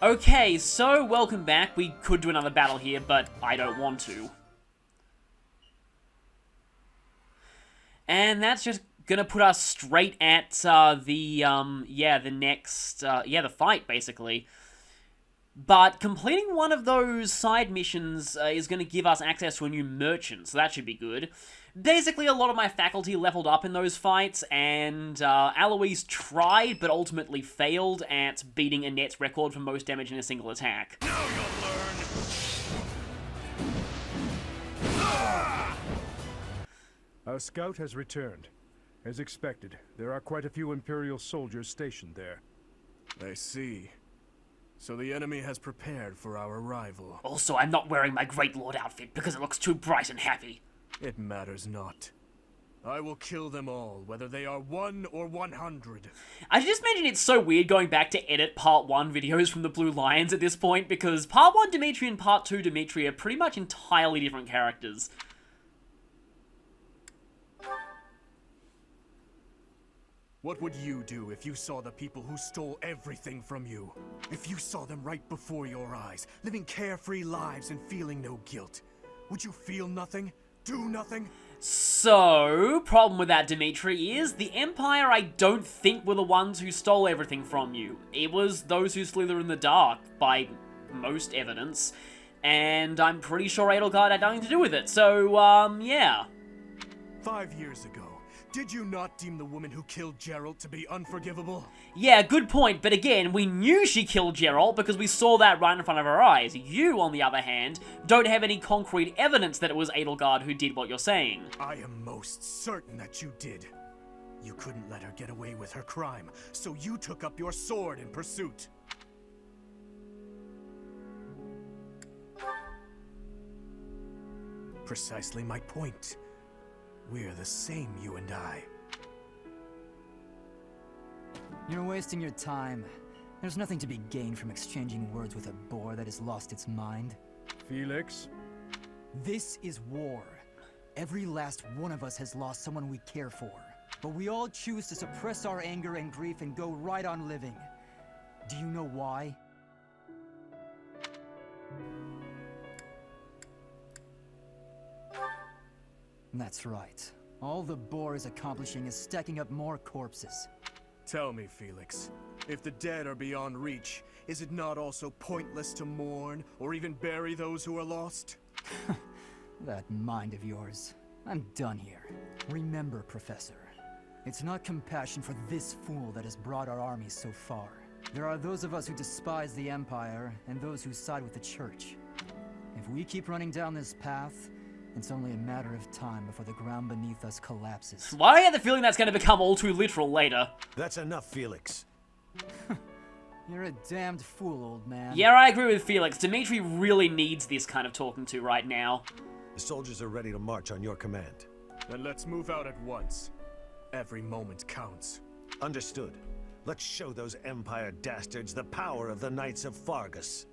Okay, so welcome back. We could do another battle here, but I don't want to. And that's just gonna put us straight at the fight, basically. But completing one of those side missions is going to give us access to a new merchant, so that should be good. Basically, a lot of my faculty leveled up in those fights, and Alois tried, but ultimately failed at beating Annette's record for most damage in a single attack. Now you'll learn! Our scout has returned. As expected, there are quite a few Imperial soldiers stationed there. I see. So the enemy has prepared for our arrival. Also, I'm not wearing my Great Lord outfit because it looks too bright and happy. It matters not. I will kill them all, whether they are 1 or 100. I should just mention it's so weird going back to edit Part 1 videos from the Blue Lions at this point, because Part 1 Dimitri and Part 2 Dimitri are pretty much entirely different characters. What would you do if you saw the people who stole everything from you? If you saw them right before your eyes, living carefree lives and feeling no guilt? Would you feel nothing? Do nothing? So, problem with that, Dimitri, is the Empire, I don't think, were the ones who stole everything from you. It was those who slither in the dark, by most evidence, and I'm pretty sure Edelgard had nothing to do with it, so, yeah. 5 years ago, did you not deem the woman who killed Geralt to be unforgivable? Yeah, good point, but again, we knew she killed Geralt because we saw that right in front of our eyes. You, on the other hand, don't have any concrete evidence that it was Edelgard who did what you're saying. I am most certain that you did. You couldn't let her get away with her crime, so you took up your sword in pursuit. Precisely my point. We're the same, you and I. You're wasting your time. There's nothing to be gained from exchanging words with a boar that has lost its mind. Felix? This is war. Every last one of us has lost someone we care for. But we all choose to suppress our anger and grief and go right on living. Do you know why? That's right. All the boar is accomplishing is stacking up more corpses. Tell me, Felix, if the dead are beyond reach, is it not also pointless to mourn or even bury those who are lost? That mind of yours. I'm done here. Remember, Professor, it's not compassion for this fool that has brought our armies so far. There are those of us who despise the Empire and those who side with the Church. If we keep running down this path, it's only a matter of time before the ground beneath us collapses. Why do I have the feeling that's going to become all too literal later? That's enough, Felix. You're a damned fool, old man. Yeah, I agree with Felix. Dimitri really needs this kind of talking to right now. The soldiers are ready to march on your command. Then let's move out at once. Every moment counts. Understood. Let's show those Empire dastards the power of the Knights of Fargus.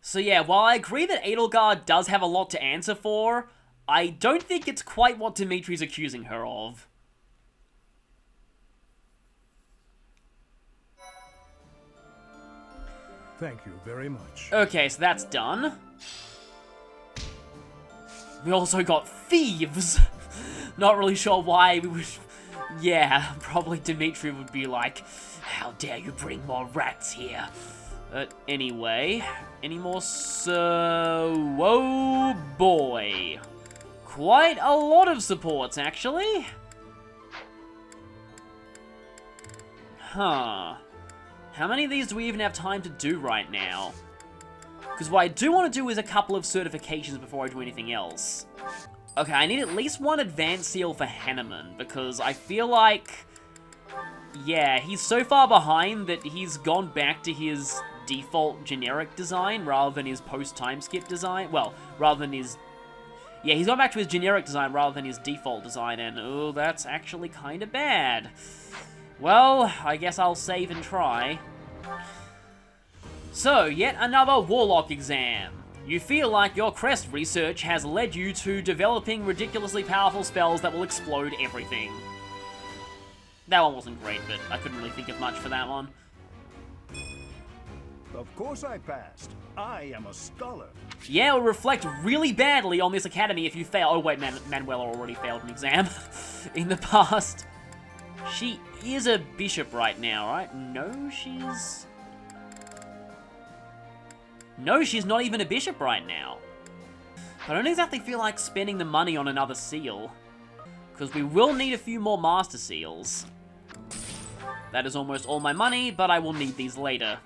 So yeah, while I agree that Edelgard does have a lot to answer for, I don't think it's quite what Dimitri's accusing her of. Thank you very much. Okay, so that's done. We also got thieves. Not really sure why we would... Yeah, probably Dimitri would be like, how dare you bring more rats here? Anyway, any more oh boy. Quite a lot of supports, actually. Huh. How many of these do we even have time to do right now? Because what I do want to do is a couple of certifications before I do anything else. Okay, I need at least one advanced seal for Hanneman, because I feel like... Yeah, he's so far behind that he's gone back to his default generic design rather than his post-time skip design. Well, rather than his... Yeah, he's gone back to his generic design rather than his default design, and oh, that's actually kind of bad. Well, I guess I'll save and try. So, yet another Warlock exam. You feel like your Crest research has led you to developing ridiculously powerful spells that will explode everything. That one wasn't great, but I couldn't really think of much for that one. Of course I passed. I am a scholar. Yeah, it will reflect really badly on this academy if you fail. Oh wait, Manuela already failed an exam in the past. She is a bishop right now, right? No, she's not even a bishop right now. I don't exactly feel like spending the money on another seal, because we will need a few more master seals. That is almost all my money, but I will need these later.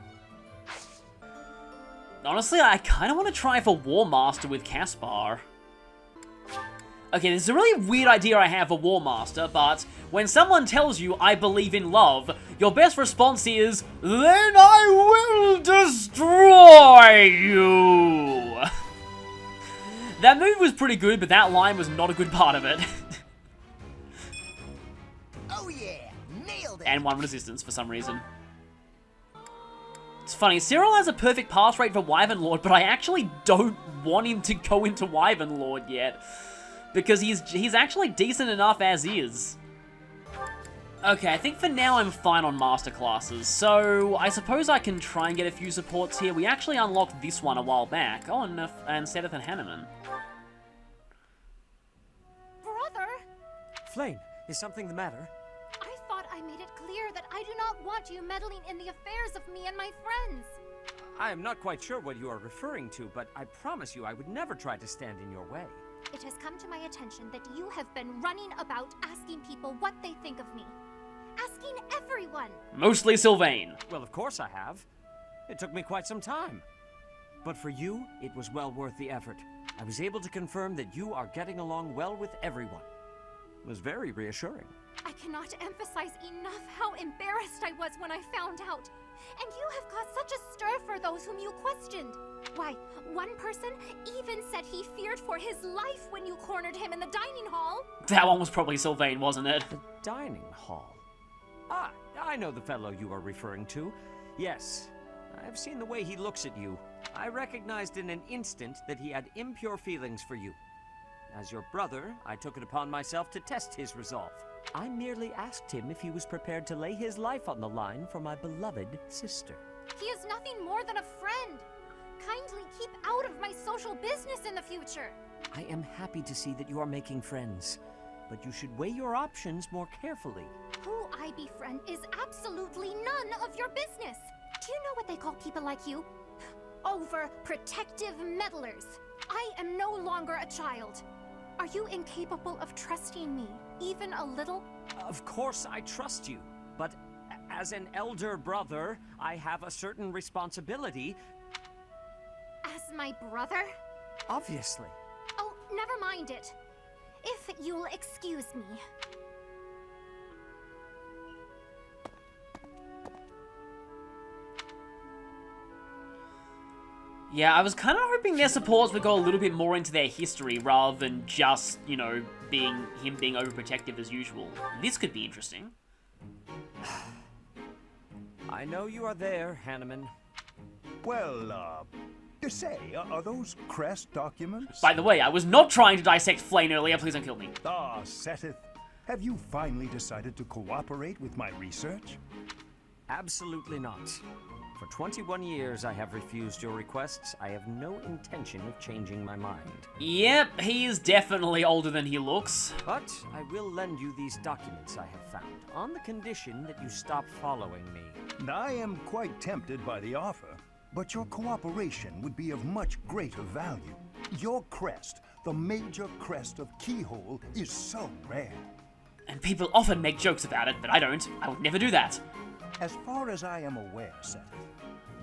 Honestly, I kind of want to try for War Master with Caspar. Okay, this is a really weird idea I have for War Master, but when someone tells you, I believe in love, your best response is, then I will destroy you! That move was pretty good, but that line was not a good part of it. Oh yeah, nailed it. And 1 resistance for some reason. It's funny, Cyril has a perfect pass rate for Wyvern Lord, but I actually don't want him to go into Wyvern Lord yet. Because he's actually decent enough as is. Okay, I think for now I'm fine on master classes, so I suppose I can try and get a few supports here. We actually unlocked this one a while back. Oh, and Sedith and Hanneman. Brother, Flame, is something the matter? I thought I made it clear that I do not want you meddling in the affairs of me and my friends. I am not quite sure what you are referring to, but I promise you I would never try to stand in your way. It has come to my attention that you have been running about asking people what they think of me. Asking everyone. Mostly Sylvain. Well, of course I have. It took me quite some time. But for you, it was well worth the effort. I was able to confirm that you are getting along well with everyone. It was very reassuring. I cannot emphasize enough how embarrassed I was when I found out. And you have caused such a stir for those whom you questioned. Why, one person even said he feared for his life when you cornered him in the dining hall. That one was probably Sylvain, wasn't it? The dining hall. Ah, I know the fellow you are referring to. Yes, I've seen the way he looks at you. I recognized in an instant that he had impure feelings for you. As your brother, I took it upon myself to test his resolve. I merely asked him if he was prepared to lay his life on the line for my beloved sister. He is nothing more than a friend. Kindly keep out of my social business in the future. I am happy to see that you are making friends, but you should weigh your options more carefully. Who I befriend is absolutely none of your business. Do you know what they call people like you? Overprotective meddlers. I am no longer a child. Are you incapable of trusting me, even a little? Of course I trust you, but as an elder brother, I have a certain responsibility. As my brother? Obviously. Oh, never mind it. If you'll excuse me. Yeah, I was kind of hoping their supports would go a little bit more into their history rather than just, you know, him being overprotective as usual. This could be interesting. I know you are there, Hanneman. Well, to say, are those crest documents? By the way, I was not trying to dissect Flame earlier. Please don't kill me. Ah, Seteth. Have you finally decided to cooperate with my research? Absolutely not. For 21 years I have refused your requests. I have no intention of changing my mind. Yep, he is definitely older than he looks. But I will lend you these documents I have found, on the condition that you stop following me. I am quite tempted by the offer, but your cooperation would be of much greater value. Your crest, the major crest of Keyhole, is so rare. And people often make jokes about it, but I don't. I would never do that. As far as I am aware, Seteth,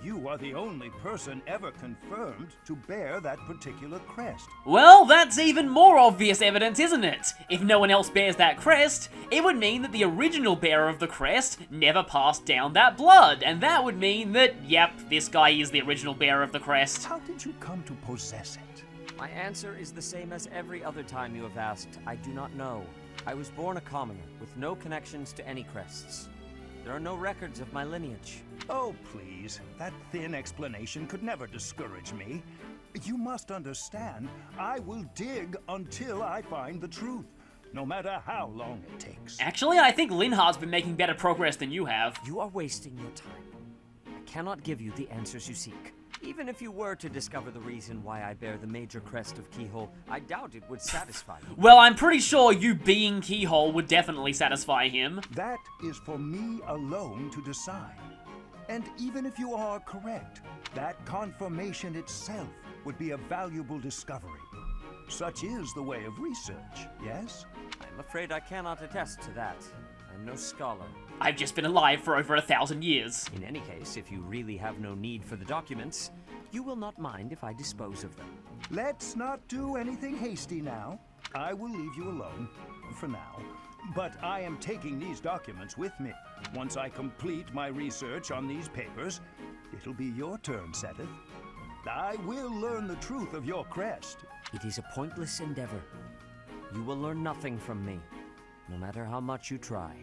you are the only person ever confirmed to bear that particular crest. Well, that's even more obvious evidence, isn't it? If no one else bears that crest, it would mean that the original bearer of the crest never passed down that blood, and that would mean that, yep, this guy is the original bearer of the crest. How did you come to possess it? My answer is the same as every other time you have asked. I do not know. I was born a commoner, with no connections to any crests. There are no records of my lineage. Oh, please. That thin explanation could never discourage me. You must understand, I will dig until I find the truth. no matter how long it takes. Actually, I think Linhardt's been making better progress than you have. You are wasting your time. I cannot give you the answers you seek. Even if you were to discover the reason why I bear the major crest of Keyhole, I doubt it would satisfy you. Well, I'm pretty sure you being Keyhole would definitely satisfy him. That is for me alone to decide. And even if you are correct, that confirmation itself would be a valuable discovery. Such is the way of research, yes? I'm afraid I cannot attest to that. I'm no scholar. I've just been alive for over 1,000 years. In any case, if you really have no need for the documents, you will not mind if I dispose of them. Let's not do anything hasty now. I will leave you alone, for now. But I am taking these documents with me. Once I complete my research on these papers, it'll be your turn, Seth. I will learn the truth of your crest. It is a pointless endeavor. You will learn nothing from me, no matter how much you try.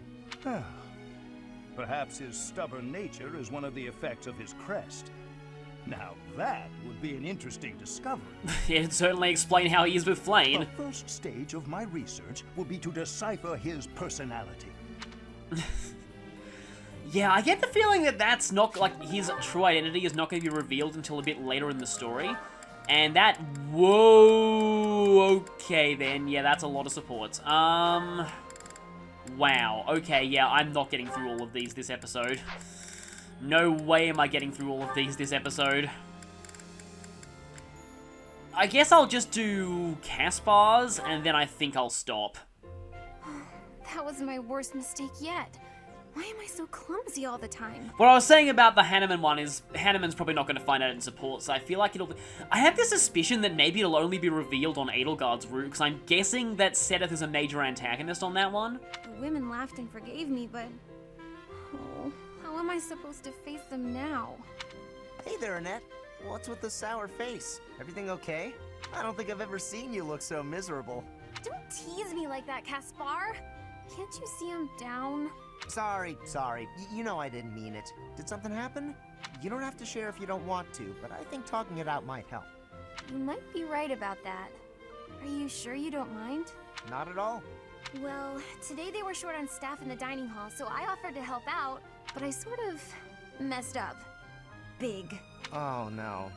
Perhaps his stubborn nature is one of the effects of his crest. Now that would be an interesting discovery. It'd certainly explain how he is with Flame. The first stage of my research will be to decipher his personality. Yeah, I get the feeling that that's not, like, his true identity is not going to be revealed until a bit later in the story. And that, whoa, okay then, yeah, that's a lot of supports. Wow, okay, yeah, I'm not getting through all of these this episode. No way am I getting through all of these this episode. I guess I'll just do Caspar's, and then I think I'll stop. That was my worst mistake yet. Why am I so clumsy all the time? What I was saying about the Hanneman one is, Hanneman's probably not going to find out in support, so I feel like it'll be... I have this suspicion that maybe it'll only be revealed on Edelgard's route, because I'm guessing that Seteth is a major antagonist on that one. The women laughed and forgave me, but... Oh, how am I supposed to face them now? Hey there, Annette. What's with the sour face? Everything okay? I don't think I've ever seen you look so miserable. Don't tease me like that, Caspar. Can't you see I'm down? Sorry. You know I didn't mean it. Did something happen? You don't have to share if you don't want to, but I think talking it out might help. You might be right about that. Are you sure you don't mind? Not at all. Well, today they were short on staff in the dining hall, so I offered to help out, but I sort of messed up. Big. Oh no.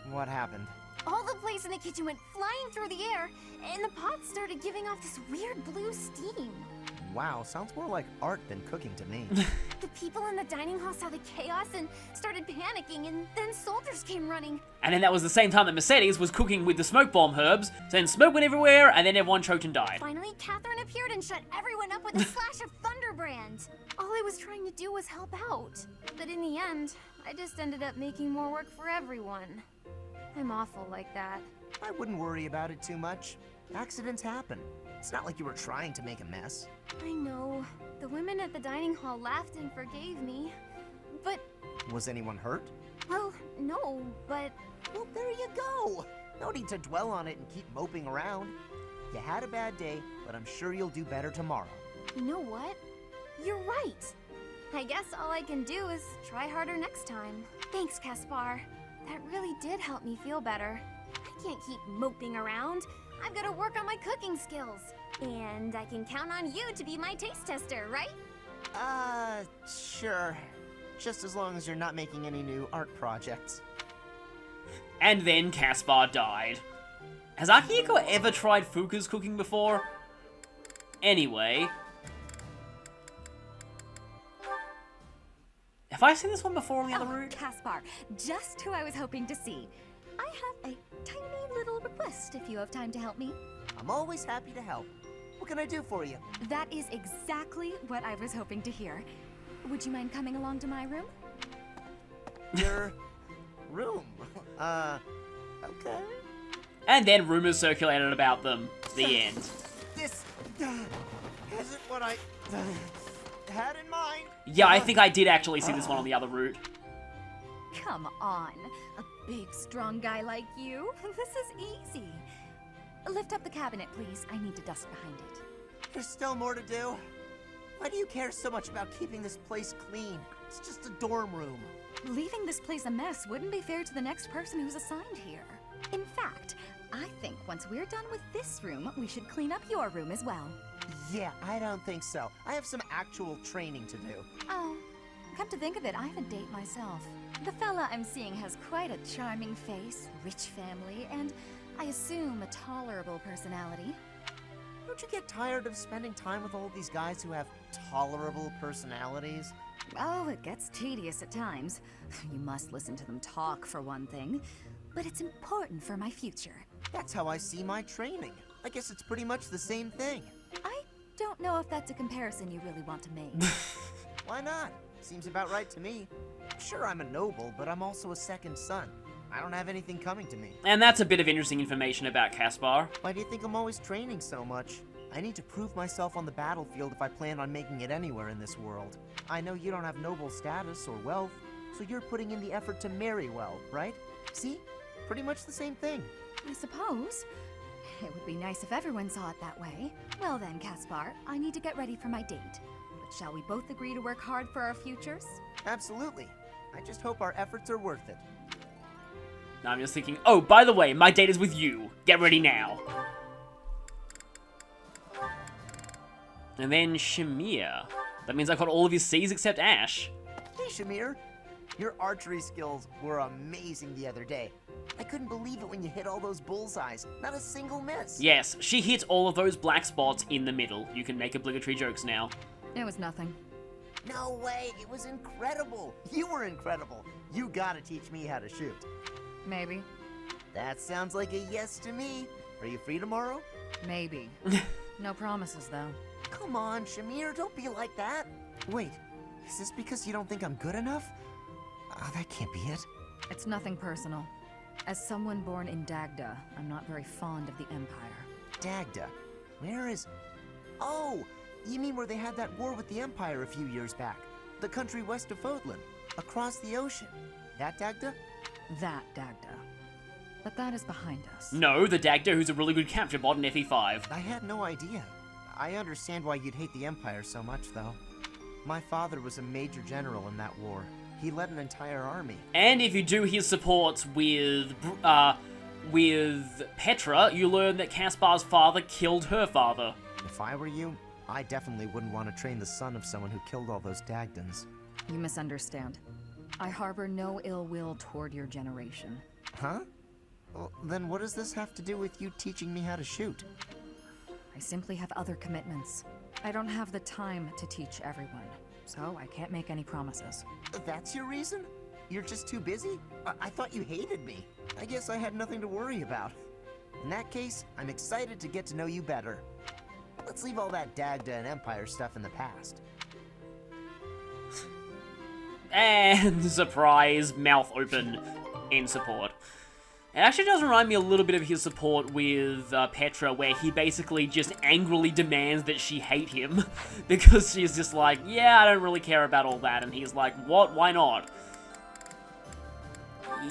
What happened? All the plates in the kitchen went flying through the air, and the pots started giving off this weird blue steam. Wow, sounds more like art than cooking to me. The people in the dining hall saw the chaos and started panicking, and then soldiers came running. And then that was the same time that Mercedes was cooking with the smoke bomb herbs, so then smoke went everywhere, and then everyone choked and died. Finally, Catherine appeared and shut everyone up with a slash of Thunderbrand. All I was trying to do was help out. But in the end, I just ended up making more work for everyone. I'm awful like that. I wouldn't worry about it too much. Accidents happen. It's not like you were trying to make a mess. I know. The women at the dining hall laughed and forgave me. But... Was anyone hurt? Well, no, but... Well, there you go. No need to dwell on it and keep moping around. You had a bad day, but I'm sure you'll do better tomorrow. You know what? You're right. I guess all I can do is try harder next time. Thanks, Caspar. That really did help me feel better. I can't keep moping around. I've got to work on my cooking skills. And I can count on you to be my taste tester, right? Sure. Just as long as you're not making any new art projects. And then Caspar died. Has Akihiko ever tried Fuka's cooking before? Anyway. Have I seen this one before on the other route? Caspar, just who I was hoping to see. I have a tiny little request if you have time to help me. I'm always happy to help. What can I do for you? That is exactly what I was hoping to hear. Would you mind coming along to my room? Your room? Okay. And then rumors circulated about them. The end. This isn't what I had in mind. Yeah, I think I did actually see this one on the other route. Come on. A big, strong guy like you. This is easy. Lift up the cabinet, please. I need to dust behind it. There's still more to do. Why do you care so much about keeping this place clean? It's just a dorm room. Leaving this place a mess wouldn't be fair to the next person who's assigned here. In fact, I think once we're done with this room, we should clean up your room as well. Yeah, I don't think so. I have some actual training to do. Oh, come to think of it, I have a date myself. The fella I'm seeing has quite a charming face, rich family, and I assume a tolerable personality. Don't you get tired of spending time with all these guys who have tolerable personalities? Oh, it gets tedious at times. You must listen to them talk, for one thing. But it's important for my future. That's how I see my training. I guess it's pretty much the same thing. I don't know if that's a comparison you really want to make. Why not? Seems about right to me. Sure, I'm a noble, but I'm also a second son. I don't have anything coming to me. And that's a bit of interesting information about Caspar. Why do you think I'm always training so much? I need to prove myself on the battlefield if I plan on making it anywhere in this world. I know you don't have noble status or wealth, so you're putting in the effort to marry well, right? See? Pretty much the same thing. I suppose. It would be nice if everyone saw it that way. Well then, Caspar, I need to get ready for my date. But shall we both agree to work hard for our futures? Absolutely. I just hope our efforts are worth it. Now I'm just thinking, oh, by the way, my date is with you. Get ready now. And then Shamir. That means I got all of his C's except Ash. Hey, Shamir. Your archery skills were amazing the other day. I couldn't believe it when you hit all those bullseyes. Not a single miss. Yes, she hit all of those black spots in the middle. You can make obligatory jokes now. It was nothing. No way. It was incredible. You were incredible. You gotta teach me how to shoot. Maybe. That sounds like a yes to me. Are you free tomorrow? Maybe. No promises, though. Come on, Shamir, don't be like that. Wait, is this because you don't think I'm good enough? Oh, that can't be it. It's nothing personal. As someone born in Dagda, I'm not very fond of the Empire. Dagda? Where is... Oh, you mean where they had that war with the Empire a few years back? The country west of Fodlan, across the ocean. That Dagda? That Dagda. But that is behind us. No, the Dagda who's a really good capture bot in FE5. I had no idea. I understand why you'd hate the Empire so much, though. My father was a major general in that war. He led an entire army. And if you do his support with Petra, you learn that Caspar's father killed her father. If I were you, I definitely wouldn't want to train the son of someone who killed all those Dagdans. You misunderstand. I harbor no ill will toward your generation. Huh? Well, then what does this have to do with you teaching me how to shoot? I simply have other commitments. I don't have the time to teach everyone, so I can't make any promises. That's your reason? You're just too busy? I thought you hated me. I guess I had nothing to worry about. In that case, I'm excited to get to know you better. Let's leave all that Dagda and Empire stuff in the past. And surprise, mouth open in support. It actually does remind me a little bit of his support with Petra, where he basically just angrily demands that she hate him, because she's just like, yeah, I don't really care about all that, and he's like, what, why not?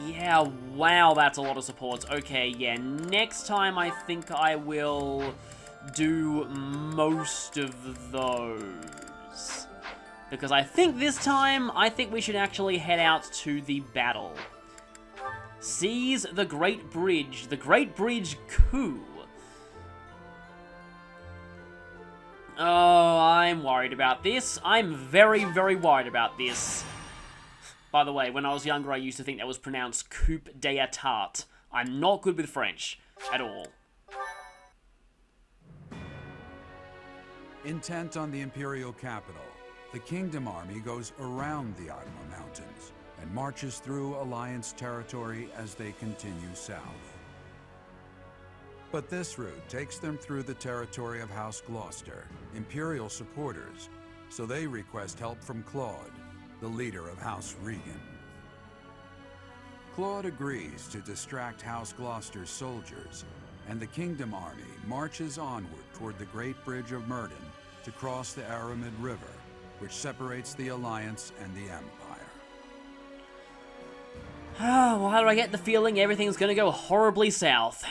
Yeah, wow, that's a lot of supports. Okay, yeah, next time I think I will do most of those. Because I think this time, we should actually head out to the battle. Seize the Great Bridge. The Great Bridge coup. Oh, I'm worried about this. I'm very, very worried about this. By the way, when I was younger, I used to think that was pronounced coup d'état. I'm not good with French at all. Intent on the Imperial capital, the Kingdom Army goes around the Atma Mountains and marches through Alliance territory as they continue south. But this route takes them through the territory of House Gloucester, Imperial supporters, so they request help from Claude, the leader of House Regan. Claude agrees to distract House Gloucester's soldiers, and the Kingdom Army marches onward toward the Great Bridge of Myrddin to cross the Aramid River, which separates the Alliance and the Empire. Why do I get the feeling everything's gonna go horribly south?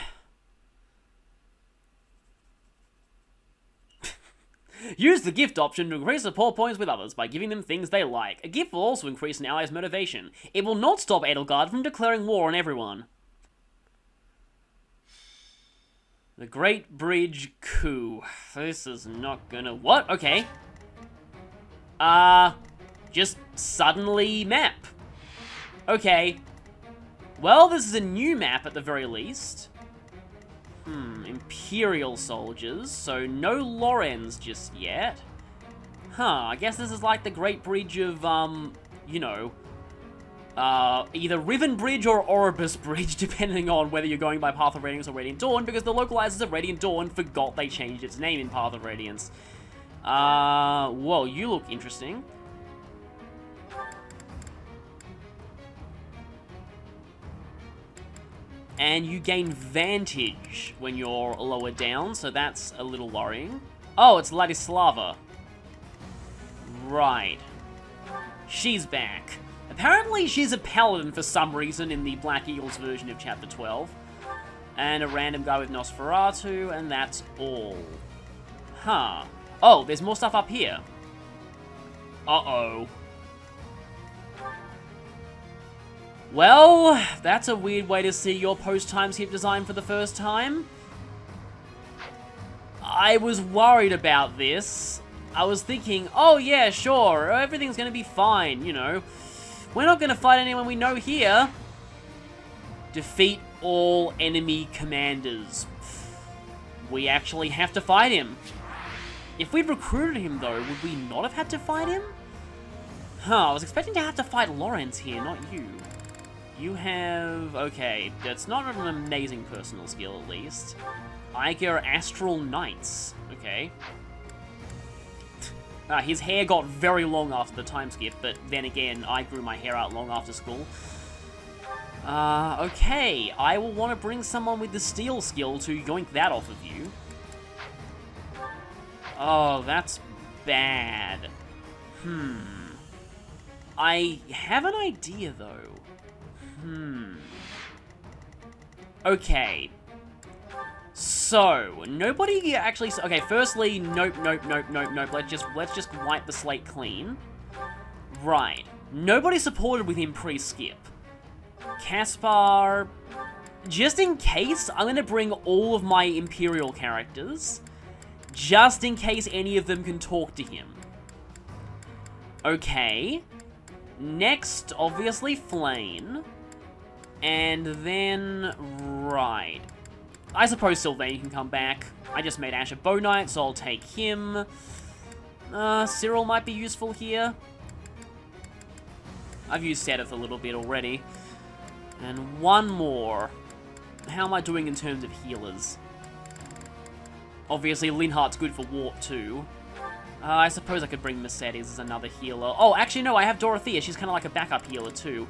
Use the gift option to increase support points with others by giving them things they like. A gift will also increase an ally's motivation. It will not stop Edelgard from declaring war on everyone. The Great Bridge coup. This is not gonna... What? Okay. Just suddenly map. Okay. Well, this is a new map at the very least. Imperial soldiers, so no Lorenz just yet. Huh, I guess this is like the Great Bridge of, you know, either Riven Bridge or Orebus Bridge, depending on whether you're going by Path of Radiance or Radiant Dawn, because the localizers of Radiant Dawn forgot they changed its name in Path of Radiance. Whoa, you look interesting. And you gain Vantage when you're lower down, so that's a little worrying. Oh, it's Ladislava. Right. She's back. Apparently she's a paladin for some reason in the Black Eagles version of Chapter 12. And a random guy with Nosferatu, and that's all. Huh. Oh, there's more stuff up here. Uh-oh. Well, that's a weird way to see your post-time skip design for the first time. I was worried about this. I was thinking, oh yeah, sure, everything's gonna be fine, you know. We're not gonna fight anyone we know here. Defeat all enemy commanders. We actually have to fight him. If we'd recruited him, though, would we not have had to fight him? Huh, I was expecting to have to fight Lorenz here, not you. You have... okay, that's not an amazing personal skill, at least. Eiger Astral Knights. Okay. His hair got very long after the time skip, but then again, I grew my hair out long after school. Okay. I will want to bring someone with the steel skill to yoink that off of you. Oh, that's bad. I have an idea, though. Okay. So, nobody actually... okay, firstly, nope. Let's just wipe the slate clean. Right. Nobody supported with him pre-skip. Caspar... just in case, I'm gonna bring all of my Imperial characters. Just in case any of them can talk to him. Okay. Next, obviously, Flane. And then... right. I suppose Sylvain can come back. I just made Ash a Bow Knight, so I'll take him. Cyril might be useful here. I've used Sedith a little bit already. And one more. How am I doing in terms of healers? Obviously, Linhardt's good for Warp too. I suppose I could bring Mercedes as another healer. Oh, actually, no, I have Dorothea. She's kind of like a backup healer too.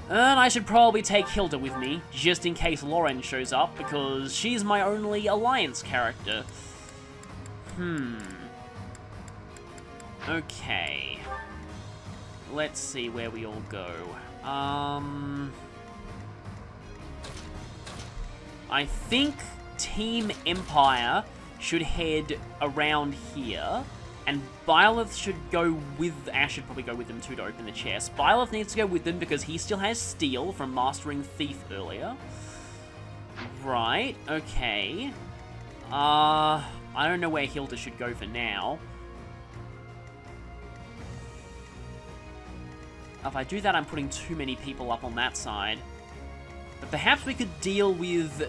And I should probably take Hilda with me, just in case Lauren shows up, because she's my only Alliance character. Okay. Let's see where we all go. I think Team Empire should head around here, and Byleth should go with... Ash should probably go with them too to open the chest. Byleth needs to go with them because he still has Steel from Mastering Thief earlier. Right, okay. I don't know where Hilda should go for now. If I do that, I'm putting too many people up on that side. But perhaps we could deal with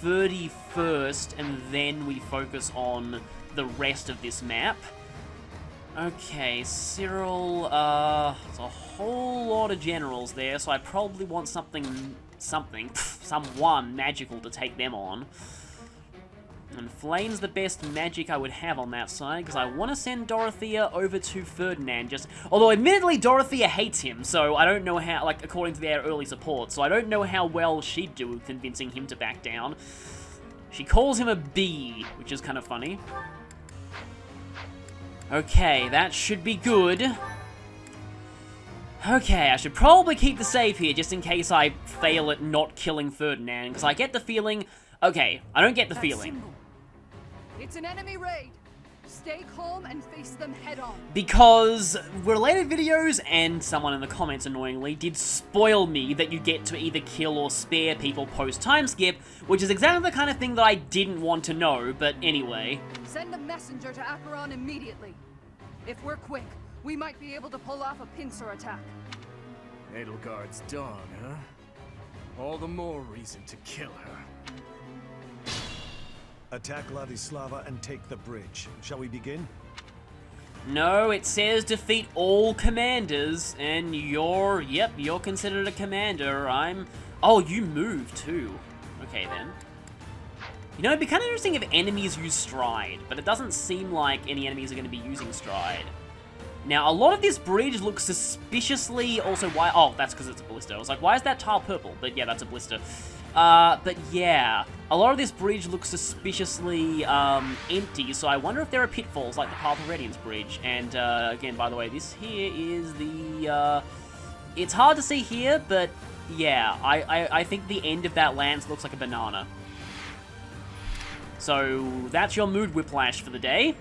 31st, and then we focus on the rest of this map. Okay, Cyril, there's a whole lot of generals there, so I probably want someone magical to take them on. And Flame's the best magic I would have on that side, because I want to send Dorothea over to Ferdinand, although admittedly Dorothea hates him, so I don't know how, like, according to their early support, so I don't know how well she'd do with convincing him to back down. She calls him a bee, which is kind of funny. Okay, that should be good. Okay, I should probably keep the save here, just in case I fail at not killing Ferdinand, because I get the feeling... okay, I don't get the feeling. Symbol. It's an enemy raid. Stay calm and face them head on. Because related videos and someone in the comments annoyingly did spoil me that you get to either kill or spare people post time skip, which is exactly the kind of thing that I didn't want to know, but anyway. Send a messenger to Acheron immediately. If we're quick, we might be able to pull off a pincer attack. Edelgard's done, huh? All the more reason to kill her. Attack Ladislava and take the bridge. Shall we begin? No, it says defeat all commanders, and you're considered a commander. Oh, you move too. Okay then. You know, it'd be kind of interesting if enemies use stride, but it doesn't seem like any enemies are going to be using stride. Now, a lot of this bridge looks suspiciously also why. Oh, that's because it's a blister. I was like, why is that tile purple? But yeah, that's a blister. But yeah, a lot of this bridge looks suspiciously empty, so I wonder if there are pitfalls like the Path of Radiance bridge. And again, by the way, this here is the. It's hard to see here, but yeah, I think the end of that lance looks like a banana. So that's your mood whiplash for the day.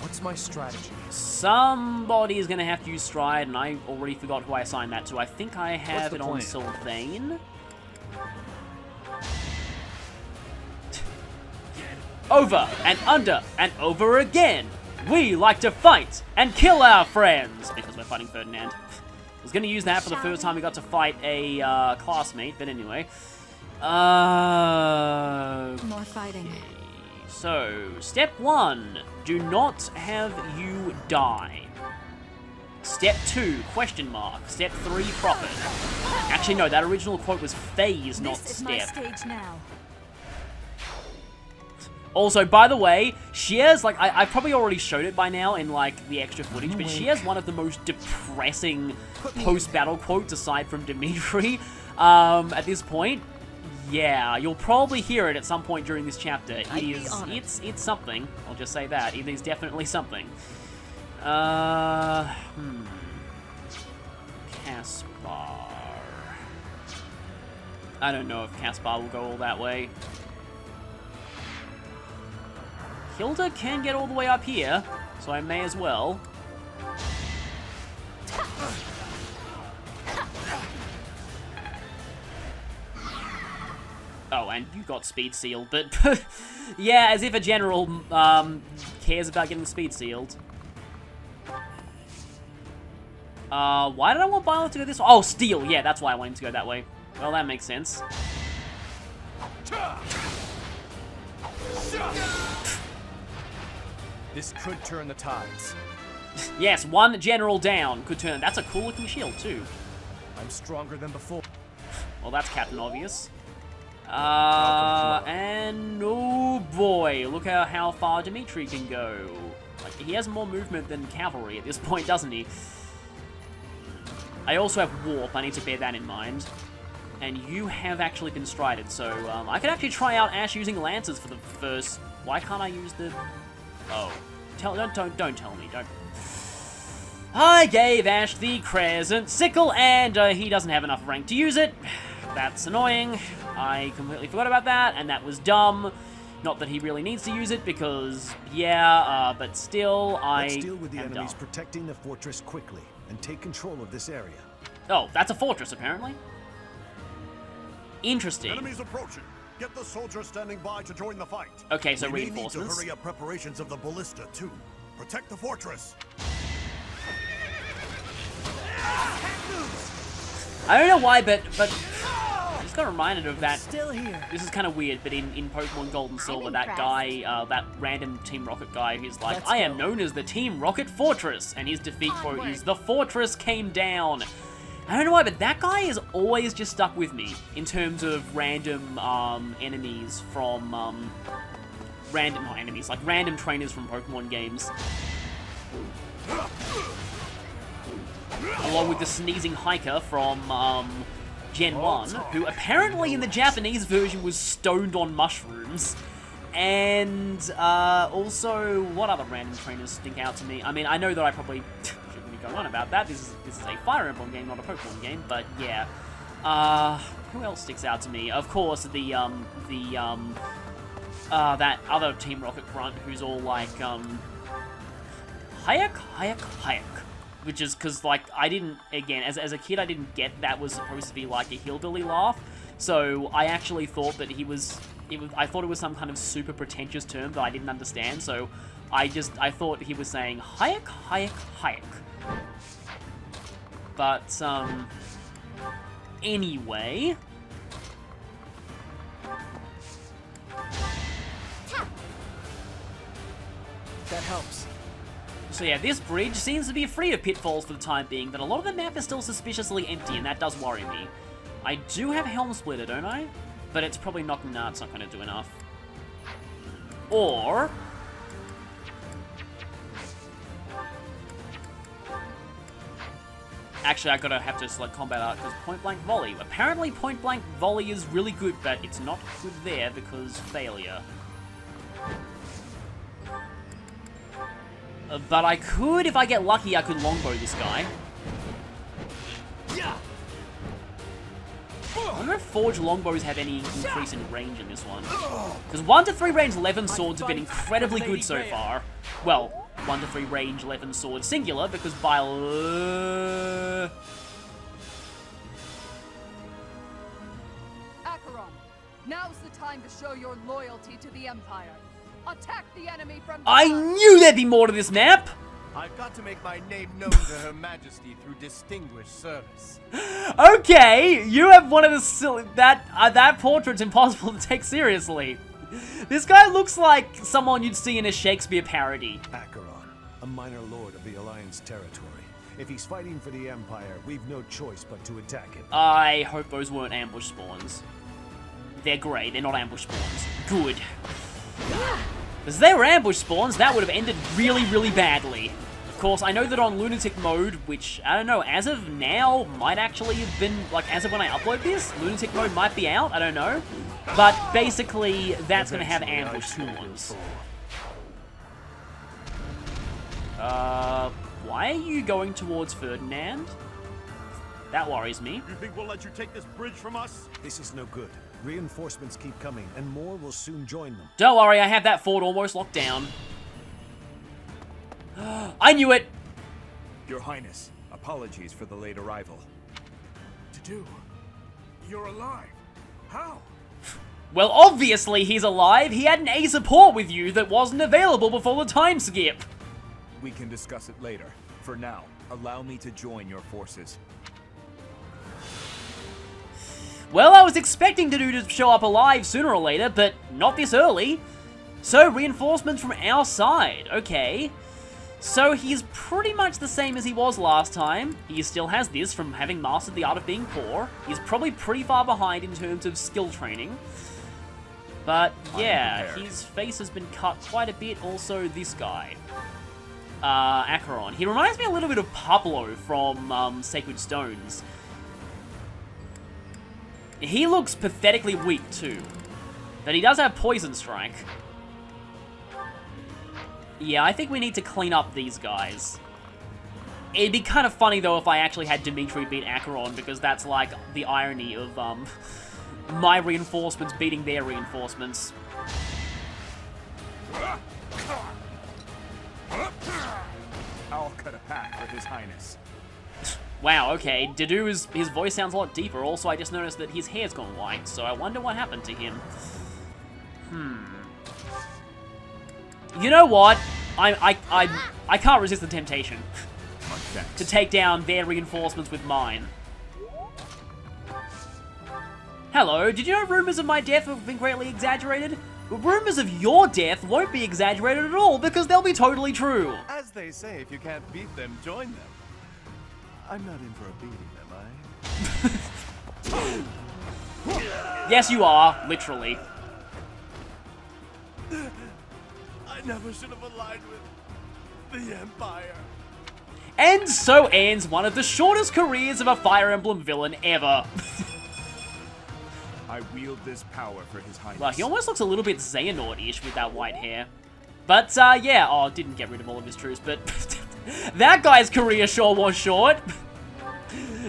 What's my strategy? Somebody is going to have to use stride, and I already forgot who I assigned that to. I think I have it on plan? Sylvain. Over and under and over again. We like to fight and kill our friends because we're fighting Ferdinand. I was going to use that for the first time we got to fight a classmate, but anyway. More fighting. So, step 1, do not have you die. Step 2, question mark. Step 3, profit. Actually, no, that original quote was phase, not This is step. my stage now. Also, by the way, she has, like, I've probably already showed it by now in, like, the extra footage, but she has one of the most depressing post-battle quotes aside from Dimitri at this point. Yeah, you'll probably hear it at some point during this chapter. It's something. I'll just say that. It is definitely something. Caspar. I don't know if Caspar will go all that way. Hilda can get all the way up here, so I may as well. Oh, and you got speed sealed, but yeah, as if a general cares about getting speed sealed. Why did I want Violet to go this way? Oh, steel, yeah, that's why I wanted him to go that way. Well, that makes sense. This could turn the tides. Yes, one general down could turn. That's a cool looking shield, too. I'm stronger than before. Well, that's Captain Obvious. And oh boy, look how far Dimitri can go. Like, he has more movement than cavalry at this point, doesn't he? I also have warp, I need to bear that in mind. And you have actually been strided, so I could actually try out Ash using lances for the first. Why can't I use the? Oh, don't tell me, don't. I gave Ash the Crescent Sickle, and he doesn't have enough rank to use it. That's annoying. I completely forgot about that, and that was dumb. Not that he really needs to use it, because, yeah, but still, Let's deal with the enemies protecting the fortress quickly, and take control of this area. Oh, that's a fortress, apparently. Interesting. Enemies approaching. Get the soldiers standing by to join the fight. Okay, so we may need to reinforcements. hurry up preparations of the ballista, too. Protect the fortress. I don't know why, but I just got reminded of that. Still here. This is kind of weird, but in Pokemon Gold and Silver, that guy, that random Team Rocket guy, who's like, I am known as the Team Rocket Fortress, and his defeat quote is, the fortress came down. I don't know why, but that guy is always just stuck with me in terms of random enemies from random trainers from Pokemon games. Along with the sneezing hiker from Gen 1, who apparently in the Japanese version was stoned on mushrooms. And also, what other random trainers stink out to me? I mean, I know that I probably shouldn't be going on about that. This is a Fire Emblem game, not a Pokemon game, but yeah. Who else sticks out to me? Of course, the that other Team Rocket grunt who's all like, Hayek, Hayek, Hayek. Which is because, like, I didn't, again, as a kid, I didn't get that was supposed to be like a hillbilly laugh. So I actually thought that I thought it was some kind of super pretentious term that I didn't understand. So I thought he was saying Hayek, Hayek, Hayek. But, anyway. That helps. So yeah, this bridge seems to be free of pitfalls for the time being, but a lot of the map is still suspiciously empty, and that does worry me. I do have Helm Splitter, don't I? But it's probably not going to do enough. Or... Actually, I have to select combat art because point blank volley. Apparently, point blank volley is really good, but it's not good there because failure. But I could, if I get lucky, I could longbow this guy. I wonder if forged longbows have any increase in range in this one. Because 1 to 3 range 11 swords have been incredibly good so far. Well, 1 to 3 range 11 swords singular, because by... Acheron, now's the time to show your loyalty to the Empire. Attack the enemy from I behind. knew there'd be more to this map! I've got to make my name known to Her Majesty through distinguished service. Okay, you have one of the silly... That portrait's impossible to take seriously. This guy looks like someone you'd see in a Shakespeare parody. Acheron, a minor lord of the Alliance territory. If he's fighting for the Empire, we've no choice but to attack him. I hope those weren't ambush spawns. They're great, they're not ambush spawns. Good. Because if they were ambush spawns, that would have ended really, really badly. Of course, I know that on Lunatic mode, which, I don't know, as of now, might actually have been, like, as of when I upload this, Lunatic mode might be out, I don't know. But basically, that's going to have ambush spawns. Why are you going towards Ferdinand? That worries me. You think we'll let you take this bridge from us? This is no good. Reinforcements keep coming, and more will soon join them. Don't worry, I have that fort almost locked down. I knew it! Your Highness, apologies for the late arrival. To do? You're alive. How? Well, obviously he's alive. He had an A support with you that wasn't available before the time skip. We can discuss it later. For now, allow me to join your forces. Well, I was expecting Dedu to show up alive sooner or later, but not this early. So, reinforcements from our side. Okay. So, he's pretty much the same as he was last time. He still has this from having mastered the art of being poor. He's probably pretty far behind in terms of skill training. But, yeah, his face has been cut quite a bit. Also, this guy. Acheron. He reminds me a little bit of Pablo from Sacred Stones. He looks pathetically weak, too. But he does have Poison Strike. Yeah, I think we need to clean up these guys. It'd be kind of funny, though, if I actually had Dimitri beat Acheron, because that's, like, the irony of, my reinforcements beating their reinforcements. I'll cut a path for His Highness. Wow, okay. Dedu his voice sounds a lot deeper. Also, I just noticed that his hair's gone white, so I wonder what happened to him. You know what? I can't resist the temptation to take down their reinforcements with mine. Hello, did you know rumors of my death have been greatly exaggerated? But rumors of your death won't be exaggerated at all, because they'll be totally true. As they say, if you can't beat them, join them. I'm not in for a beating, am I? Yes, you are, literally. I never should have aligned with the Empire. And so ends one of the shortest careers of a Fire Emblem villain ever. I wield this power for His Highness. Well, he almost looks a little bit Xehanort-ish with that white hair. But, yeah, oh, didn't get rid of all of his troops, but that guy's career sure was short.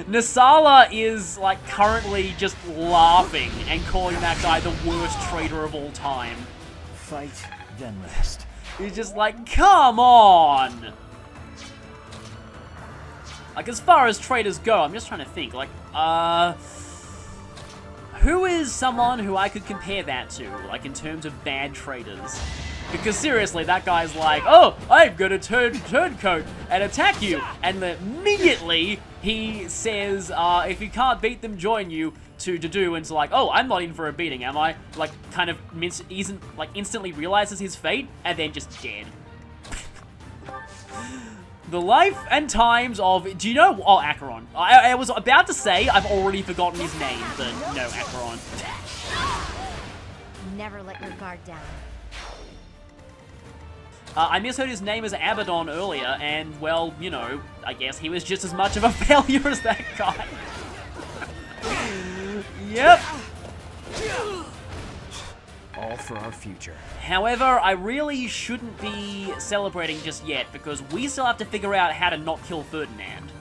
Nasala is, like, currently just laughing and calling that guy the worst traitor of all time. fight, then rest. He's just like, come on! Like, as far as traders go, I'm just trying to think, like, who is someone who I could compare that to, like, in terms of bad traders? Because seriously, that guy's like, oh, I'm gonna turncoat and attack you, and immediately he says, if you can't beat them, join you, to do, and it's like, oh, I'm not in for a beating, am I? Like, kind of instantly realizes his fate, and then just dead. The life and times of, do you know, oh, Acheron. I was about to say, I've already forgotten his name, but no, Acheron. Never let your guard down. I misheard his name as Abaddon earlier, and, well, you know, I guess he was just as much of a failure as that guy. Yep. All for our future. However, I really shouldn't be celebrating just yet, because we still have to figure out how to not kill Ferdinand.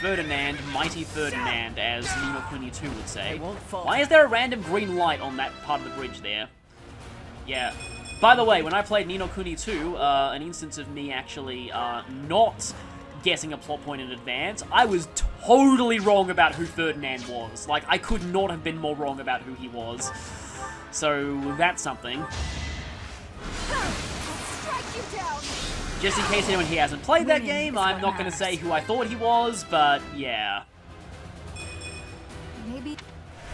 Ferdinand, mighty Ferdinand, as Ni no Kuni 2 would say. Why is there a random green light on that part of the bridge there? Yeah. By the way, when I played Ni no Kuni 2, an instance of me actually not guessing a plot point in advance, I was totally wrong about who Ferdinand was. Like, I could not have been more wrong about who he was. So, that's something. Just in case anyone here hasn't played that game, I'm not going to say who I thought he was, but yeah. Maybe.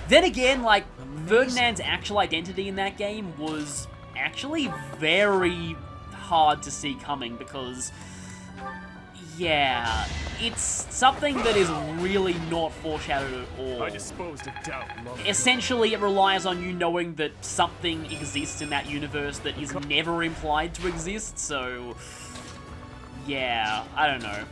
Then again, like, Ferdinand's actual identity in that game was actually very hard to see coming, because yeah, it's something that is really not foreshadowed at all. I disposed of doubt long ago. Essentially, it relies on you knowing that something exists in that universe that is never implied to exist, so yeah, I don't know.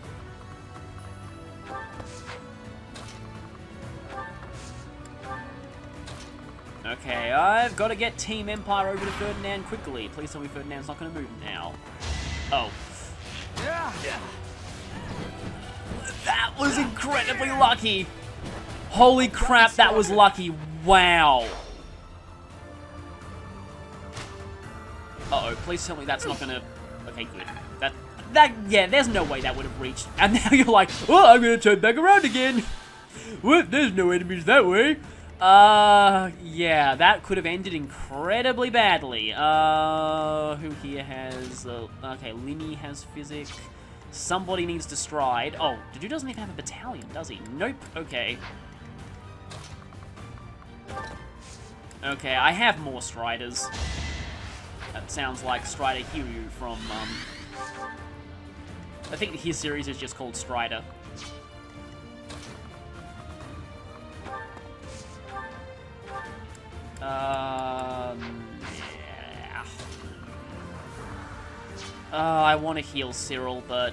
Okay, I've got to get Team Empire over to Ferdinand quickly. Please tell me Ferdinand's not going to move now. Oh. That was incredibly lucky. Holy crap, that was lucky. Wow. Uh-oh, please tell me that's not gonna... Okay, good. Yeah, there's no way that would have reached. And now you're like, oh, I'm gonna turn back around again. What? There's no enemies that way. Yeah, that could have ended incredibly badly. Who here has... okay, Linny has physic. Somebody needs to stride. Oh, Dudu doesn't even have a battalion, does he? Nope. Okay. Okay, I have more striders. That sounds like Strider Hiryu from, I think his series is just called Strider. Yeah. I want to heal Cyril, but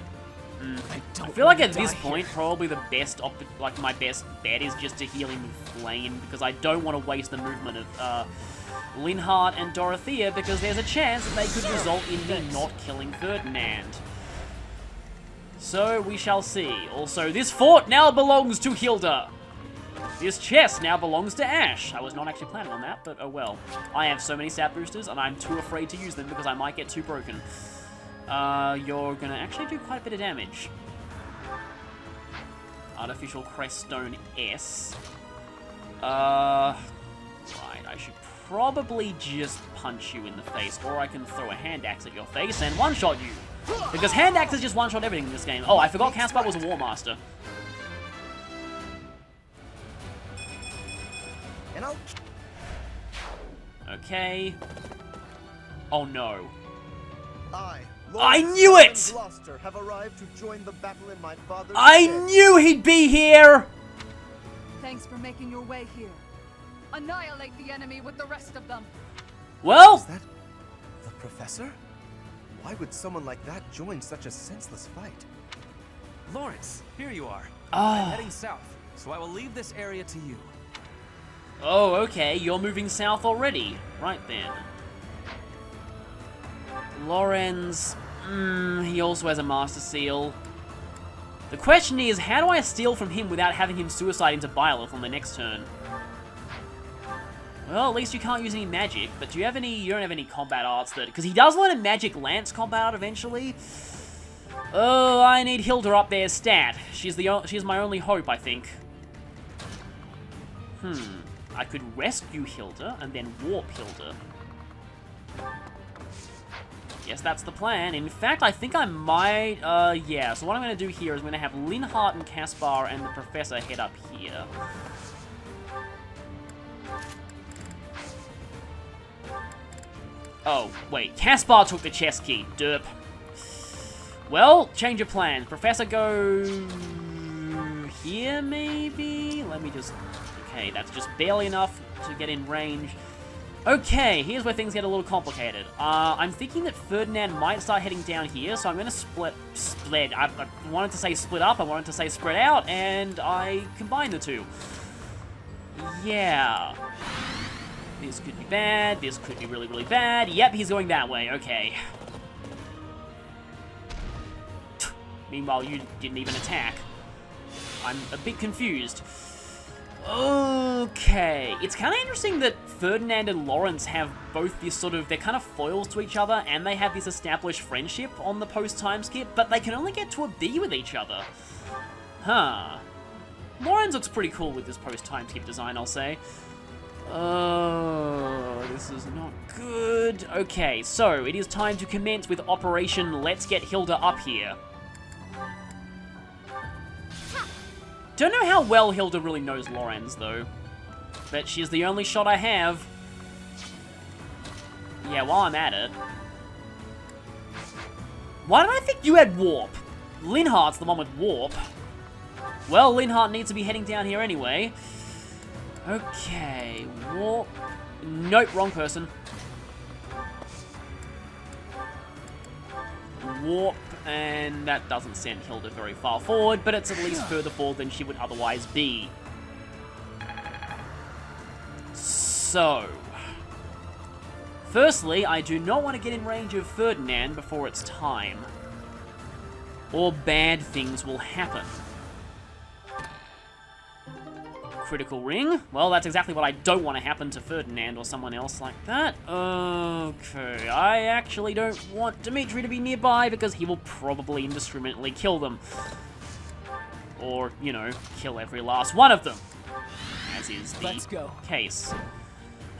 I feel like at this point, probably the best, my best bet is just to heal him with Flame, because I don't want to waste the movement of Linhardt and Dorothea, because there's a chance that they could result in me not killing Ferdinand. So we shall see. Also, this fort now belongs to Hilda. This chest now belongs to Ash. I was not actually planning on that, but oh well. I have so many stat boosters, and I'm too afraid to use them because I might get too broken. You're gonna actually do quite a bit of damage. Artificial Creststone S. Right, I should probably just punch you in the face, or I can throw a hand axe at your face and one-shot you. Because hand axes just one-shot everything in this game. Oh, I forgot Caspar was a War Master. Okay. Oh no. I knew it! Have arrived to join the battle in my father's I stead. knew he'd be here! Thanks for making your way here. Annihilate the enemy with the rest of them. Well... Is that the professor? Why would someone like that join such a senseless fight? Lawrence, here you are. Oh. I'm heading south, so I will leave this area to you. Oh, okay, you're moving south already. Right then. Lorenz... he also has a Master Seal. The question is, how do I steal from him without having him suicide into Byleth on the next turn? Well, at least you can't use any magic, but do you have any, you don't have any combat arts that, because he does learn a magic lance combat art eventually. Oh, I need Hilda up there stat. She's my only hope, I think. I could rescue Hilda and then warp Hilda. Yes, that's the plan. In fact, I think I might, yeah. So what I'm going to do here is I'm going to have Linhardt and Caspar and the Professor head up here. Oh, wait. Caspar took the chest key. Derp. Well, change of plans. Professor, go here, maybe? Let me just... Okay, that's just barely enough to get in range. Okay, here's where things get a little complicated. I'm thinking that Ferdinand might start heading down here, so I'm going to split. I wanted to say split up, I wanted to say spread out, and I combined the two. Yeah. This could be bad, this could be really, really bad. Yep, he's going that way, okay. Meanwhile, you didn't even attack. I'm a bit confused. Okay. It's kind of interesting that Ferdinand and Lawrence have both this sort of... They're kind of foils to each other, and they have this established friendship on the post-time skip, but they can only get to a B with each other. Huh. Lawrence looks pretty cool with this post-time skip design, I'll say. Oh, this is not good. Okay, so it is time to commence with Operation Let's Get Hilda Up Here. Don't know how well Hilda really knows Lorenz, though. But she's the only shot I have. Yeah, while I'm at it. Why did I think you had Warp? Linhardt's the one with Warp. Well, Linhardt needs to be heading down here anyway. Okay, Warp. Nope, wrong person. Warp, and that doesn't send Hilda very far forward, but it's at least further forward than she would otherwise be. So, firstly, I do not want to get in range of Ferdinand before it's time, or bad things will happen. Critical ring? Well, that's exactly what I don't want to happen to Ferdinand or someone else like that. Okay, I actually don't want Dimitri to be nearby because he will probably indiscriminately kill them. Or, you know, kill every last one of them. As is the case.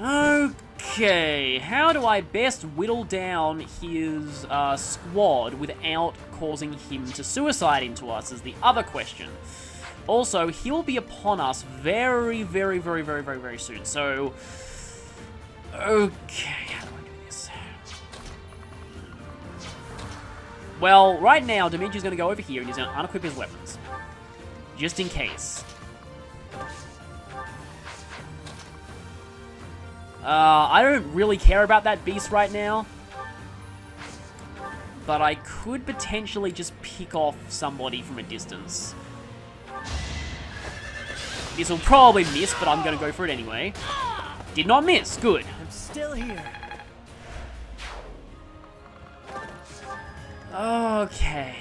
Okay, how do I best whittle down his squad without causing him to suicide into us is the other question. Also, he'll be upon us very, very, very, very, very, very soon. So, okay, how do I do this? Well, right now, Dimitri's going to go over here and he's going to unequip his weapons. Just in case. I don't really care about that beast right now. But I could potentially just pick off somebody from a distance. This will probably miss, but I'm going to go for it anyway. Did not miss. Good. I'm still here. Okay.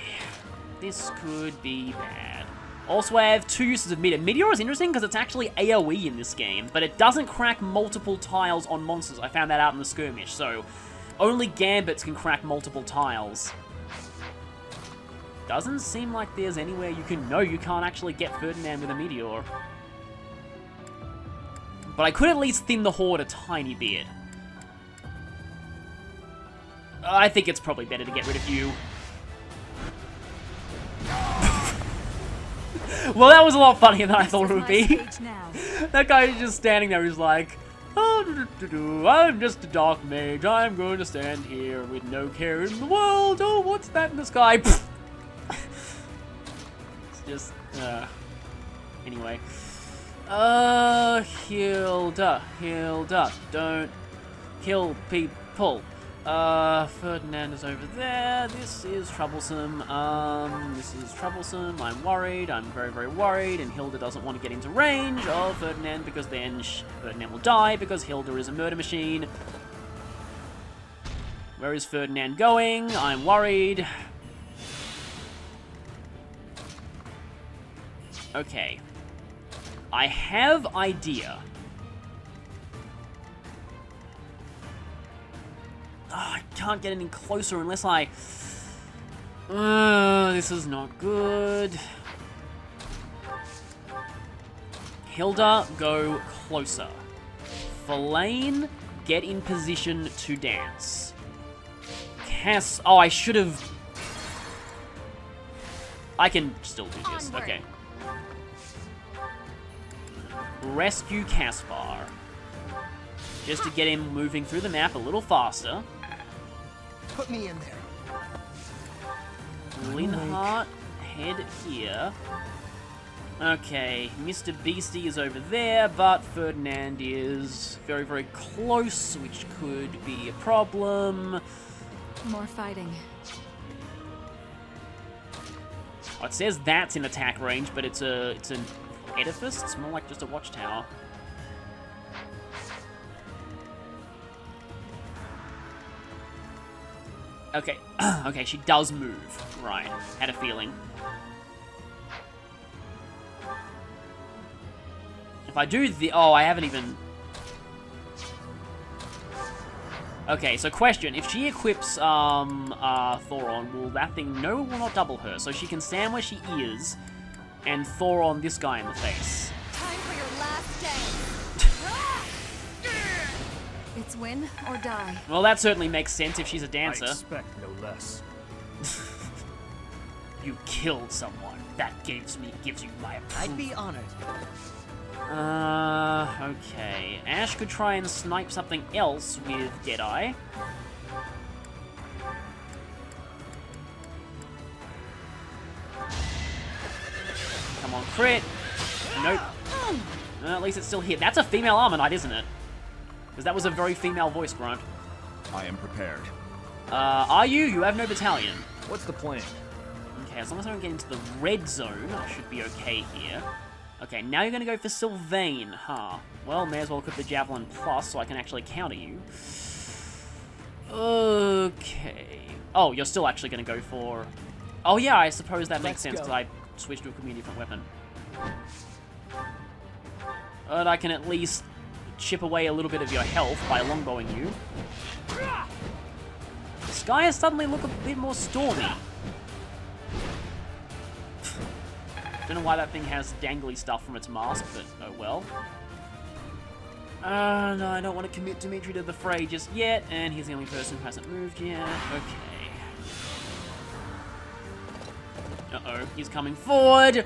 This could be bad. Also, I have two uses of Meteor. Meteor is interesting because it's actually AoE in this game, but it doesn't crack multiple tiles on monsters. I found that out in the skirmish, so only Gambits can crack multiple tiles. Doesn't seem like there's anywhere you can... No, you can't actually get Ferdinand with a Meteor. But I could at least thin the horde a tiny bit. I think it's probably better to get rid of you. Well, that was a lot funnier than I thought it would be. That guy is just standing there, he's like, oh, I'm just a dark mage, I'm going to stand here with no care in the world, oh, what's that in the sky? It's just, anyway. Hilda, don't kill people. Ferdinand is over there. This is troublesome. I'm worried. I'm very, very worried. And Hilda doesn't want to get into range of Ferdinand because then Ferdinand will die because Hilda is a murder machine. Where is Ferdinand going? I'm worried. Okay. I have idea. I can't get any closer unless I... this is not good. Hilda, go closer. Verlaine, get in position to dance. Cass... Oh, I should have... I can still do this. Onward. Okay. Rescue Caspar. Just to get him moving through the map a little faster. Put me in there. Linhart, head here. Okay, Mr. Beastie is over there, but Ferdinand is very, very close, which could be a problem. More fighting. Oh, it says that's in attack range, but it's an edifice. It's more like just a watchtower. Okay, okay, she does move. Right, had a feeling. If I do the... Oh, I haven't even... Okay, so question. If she equips Thoron, will that thing... No, it will not double her. So she can stand where she is and Thoron this guy in the face. Time for your last dance. It's win or die. Well, that certainly makes sense if she's a dancer. I expect no less. You killed someone. That gives you my approval. I'd be honored. Okay. Ash could try and snipe something else with Deadeye. Come on, crit. Nope. Well, at least it's still hit. That's a female armor knight, isn't it? Because that was a very female voice grunt. I am prepared. Are you? You have no battalion. What's the plan? Okay, as long as I don't get into the red zone, I should be okay here. Okay, now you're going to go for Sylvain, huh? Well, may as well equip the Javelin Plus so I can actually counter you. Okay. Oh, you're still actually going to go for... Oh yeah, I suppose that makes sense because I switched to a completely different weapon. But I can at least chip away a little bit of your health by longbowing you. The sky has suddenly looked a bit more stormy. Don't know why that thing has dangly stuff from its mask, but oh well. No, I don't want to commit Dimitri to the fray just yet, and he's the only person who hasn't moved yet. Okay. Uh-oh, he's coming forward.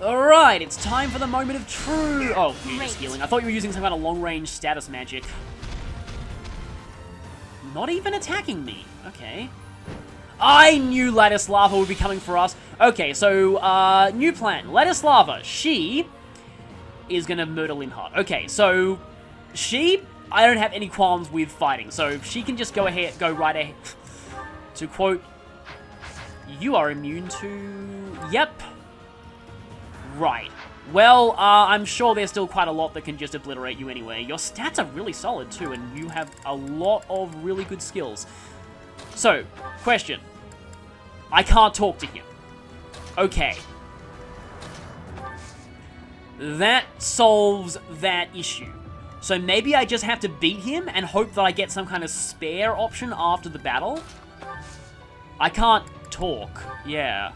Alright, it's time for the moment of truth. Oh, you're just healing. I thought you were using some kind of long-range status magic. Not even attacking me. Okay. I knew Ladislava would be coming for us. Okay, so, new plan. Ladislava, she is gonna murder Linhart. Okay, so, I don't have any qualms with fighting, so she can just go right ahead. To quote, you are immune to... Yep. Right. Well, I'm sure there's still quite a lot that can just obliterate you anyway. Your stats are really solid, too, and you have a lot of really good skills. So, question. I can't talk to him. Okay. That solves that issue. So maybe I just have to beat him and hope that I get some kind of spare option after the battle? I can't talk. Yeah.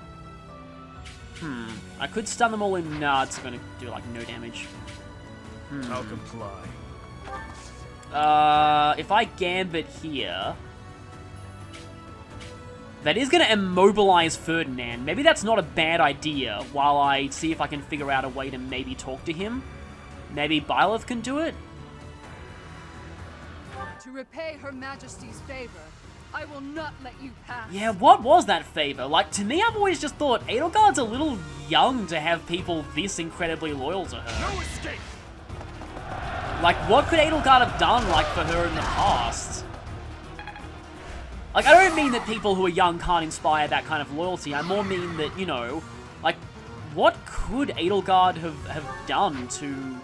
I could stun them all in... Nah, it's gonna do, like, no damage. I'll comply. If I Gambit here... That is gonna immobilize Ferdinand. Maybe that's not a bad idea, while I see if I can figure out a way to maybe talk to him. Maybe Byleth can do it? To repay Her Majesty's favor, I will not let you pass. Yeah, what was that favor? Like, to me, I've always just thought Edelgard's a little young to have people this incredibly loyal to her. No escape! Like, what could Edelgard have done, like, for her in the past? Like, I don't mean that people who are young can't inspire that kind of loyalty. I more mean that, you know, like, what could Edelgard have done to...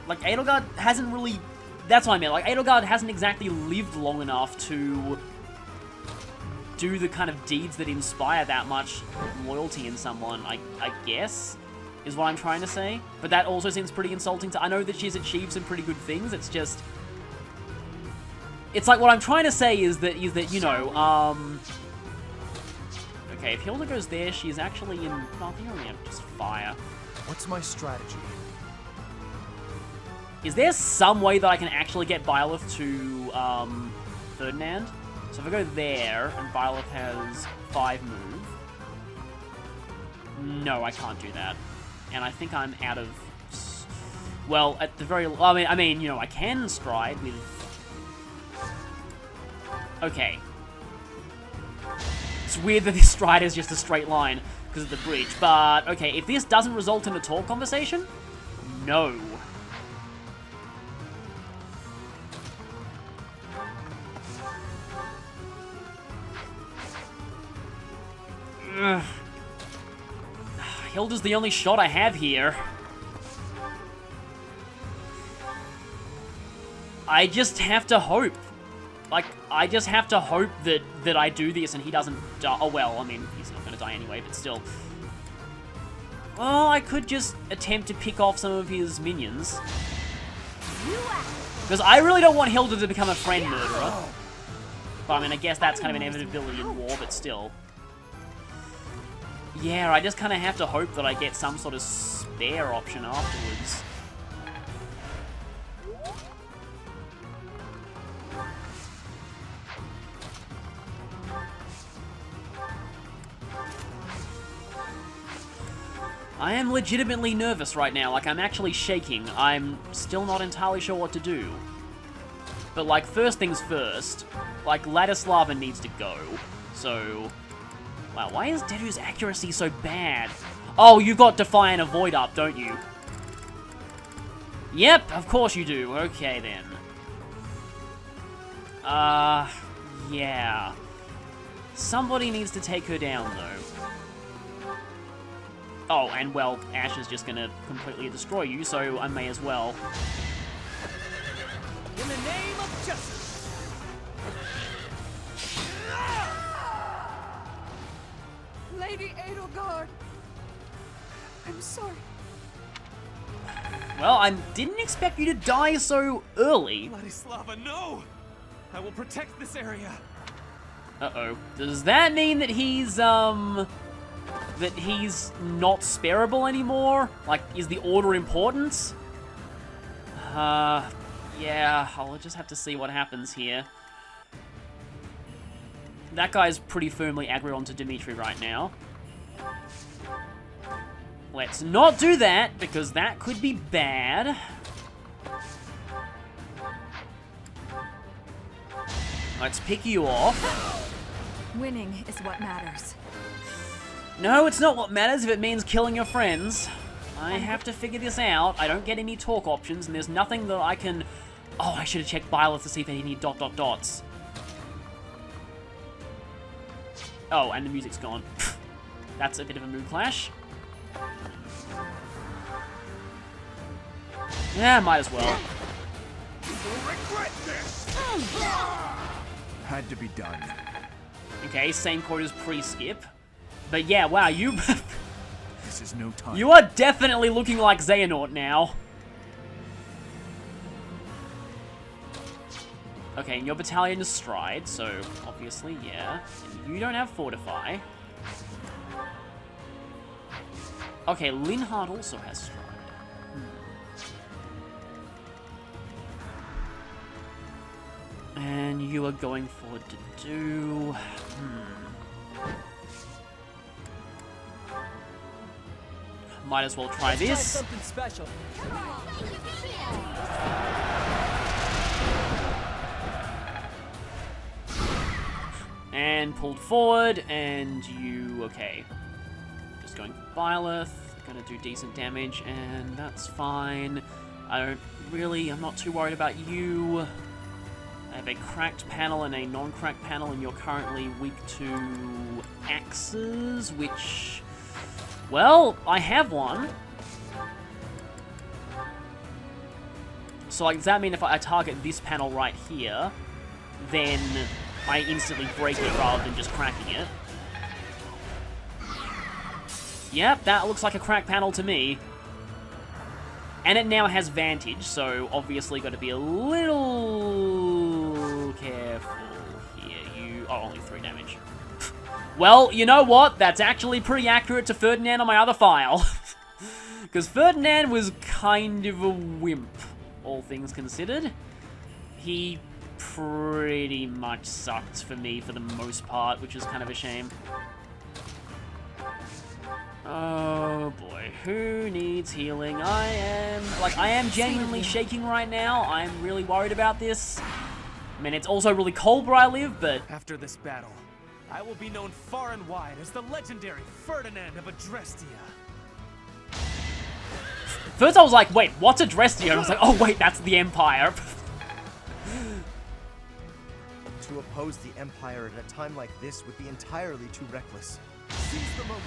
Like, Edelgard hasn't really... That's what I meant. Like, Edelgard hasn't exactly lived long enough to do the kind of deeds that inspire that much loyalty in someone, I guess, is what I'm trying to say. But that also seems pretty insulting to... I know that she's achieved some pretty good things, it's just... It's like, what I'm trying to say is that, you know, okay, if Hilda goes there, she's actually in... Oh, I think I only have just fire. What's my strategy? Is there some way that I can actually get Byleth to, Ferdinand? So if I go there, and Byleth has 5 move... No, I can't do that. And I think I'm out of... Well, at the very... I mean, you know, I can stride with... Okay. It's weird that this stride is just a straight line because of the bridge, but okay, if this doesn't result in a talk conversation, no. Ugh. Hilda's the only shot I have here. I just have to hope. Like, I just have to hope that I do this and he doesn't die. Oh, well, I mean, he's not going to die anyway, but still. Well, I could just attempt to pick off some of his minions. Because I really don't want Hilda to become a friend murderer. But, I mean, I guess that's kind of an inevitability in war, but still. Yeah, I just kind of have to hope that I get some sort of spare option afterwards. I am legitimately nervous right now, like I'm actually shaking. I'm still not entirely sure what to do. But like, first things first, like Ladislava needs to go, so... Wow, why is Dedu's accuracy so bad? Oh, you've got Defy and Avoid up, don't you? Yep, of course you do. Okay then. Yeah. Somebody needs to take her down though. Oh, and well, Ash is just gonna completely destroy you, so I may as well. In the name of justice! Lady Edelgard! I'm sorry. Well, I didn't expect you to die so early. Ladislava, no! I will protect this area. Uh-oh. Does that mean that he's not spareable anymore? Like, is the order important? Yeah, I'll just have to see what happens here. That guy's pretty firmly aggro onto Dimitri right now. Let's not do that, because that could be bad. Let's pick you off. Winning is what matters. No, it's not what matters if it means killing your friends. I have to figure this out. I don't get any talk options, and there's nothing that I can... Oh, I should have checked Byleth to see if they need ... dots. Oh, and the music's gone. That's a bit of a mood clash. Yeah, might as well. Regret this. Had to be done. Okay, same code as pre-skip. But yeah, wow, you... This is no time. You are definitely looking like Xehanort now. Okay, and your battalion is Stride, so obviously, yeah. And you don't have Fortify. Okay, Linhardt also has Stride. And you are going forward to do... Might as well try this. Something special. And pulled forward, and you... Okay. Just going for Byleth. Gonna do decent damage, and that's fine. I'm not too worried about you. I have a cracked panel and a non-cracked panel, and you're currently weak to axes, which... Well, I have one. So, like, does that mean if I target this panel right here, then I instantly break it rather than just cracking it? Yep, that looks like a cracked panel to me. And it now has Vantage, so obviously got to be a little careful here. You... Oh, only 3 damage. Well, you know what? That's actually pretty accurate to Ferdinand on my other file. Because Ferdinand was kind of a wimp, all things considered. He pretty much sucked for me for the most part, which is kind of a shame. Oh boy, who needs healing? I am genuinely shaking right now. I'm really worried about this. I mean, it's also really cold where I live, but... After this battle, I will be known far and wide as the legendary Ferdinand of Adrestia. First I was like, wait, what's Adrestia? And I was like, oh wait, that's the Empire. To oppose the Empire at a time like this would be entirely too reckless. Seize the moment.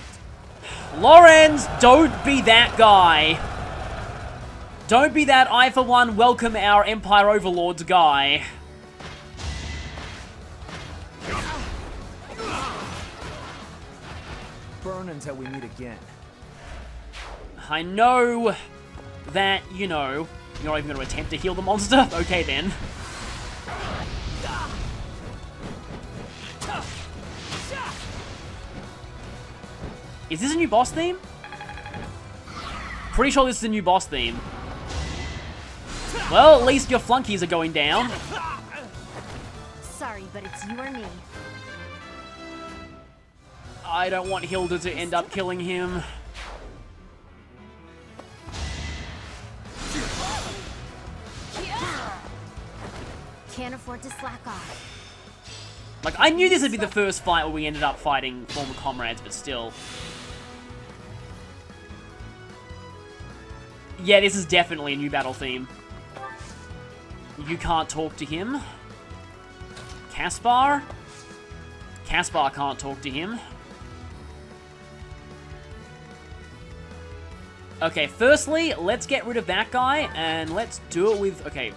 Lorenz, don't be that guy. Don't be that I, for one, welcome our Empire Overlords guy. Burn until we meet again. I know that, you know, you're not even going to attempt to heal the monster. Okay, then. Is this a new boss theme? Pretty sure this is a new boss theme. Well, at least your flunkies are going down. Sorry, but it's you or me. I don't want Hilda to end up killing him. Can't afford to slack off. Like, I knew this would be the first fight where we ended up fighting former comrades, but still. Yeah, this is definitely a new battle theme. You can't talk to him. Caspar? Caspar can't talk to him. Okay, firstly, let's get rid of that guy, and let's do it with... Okay.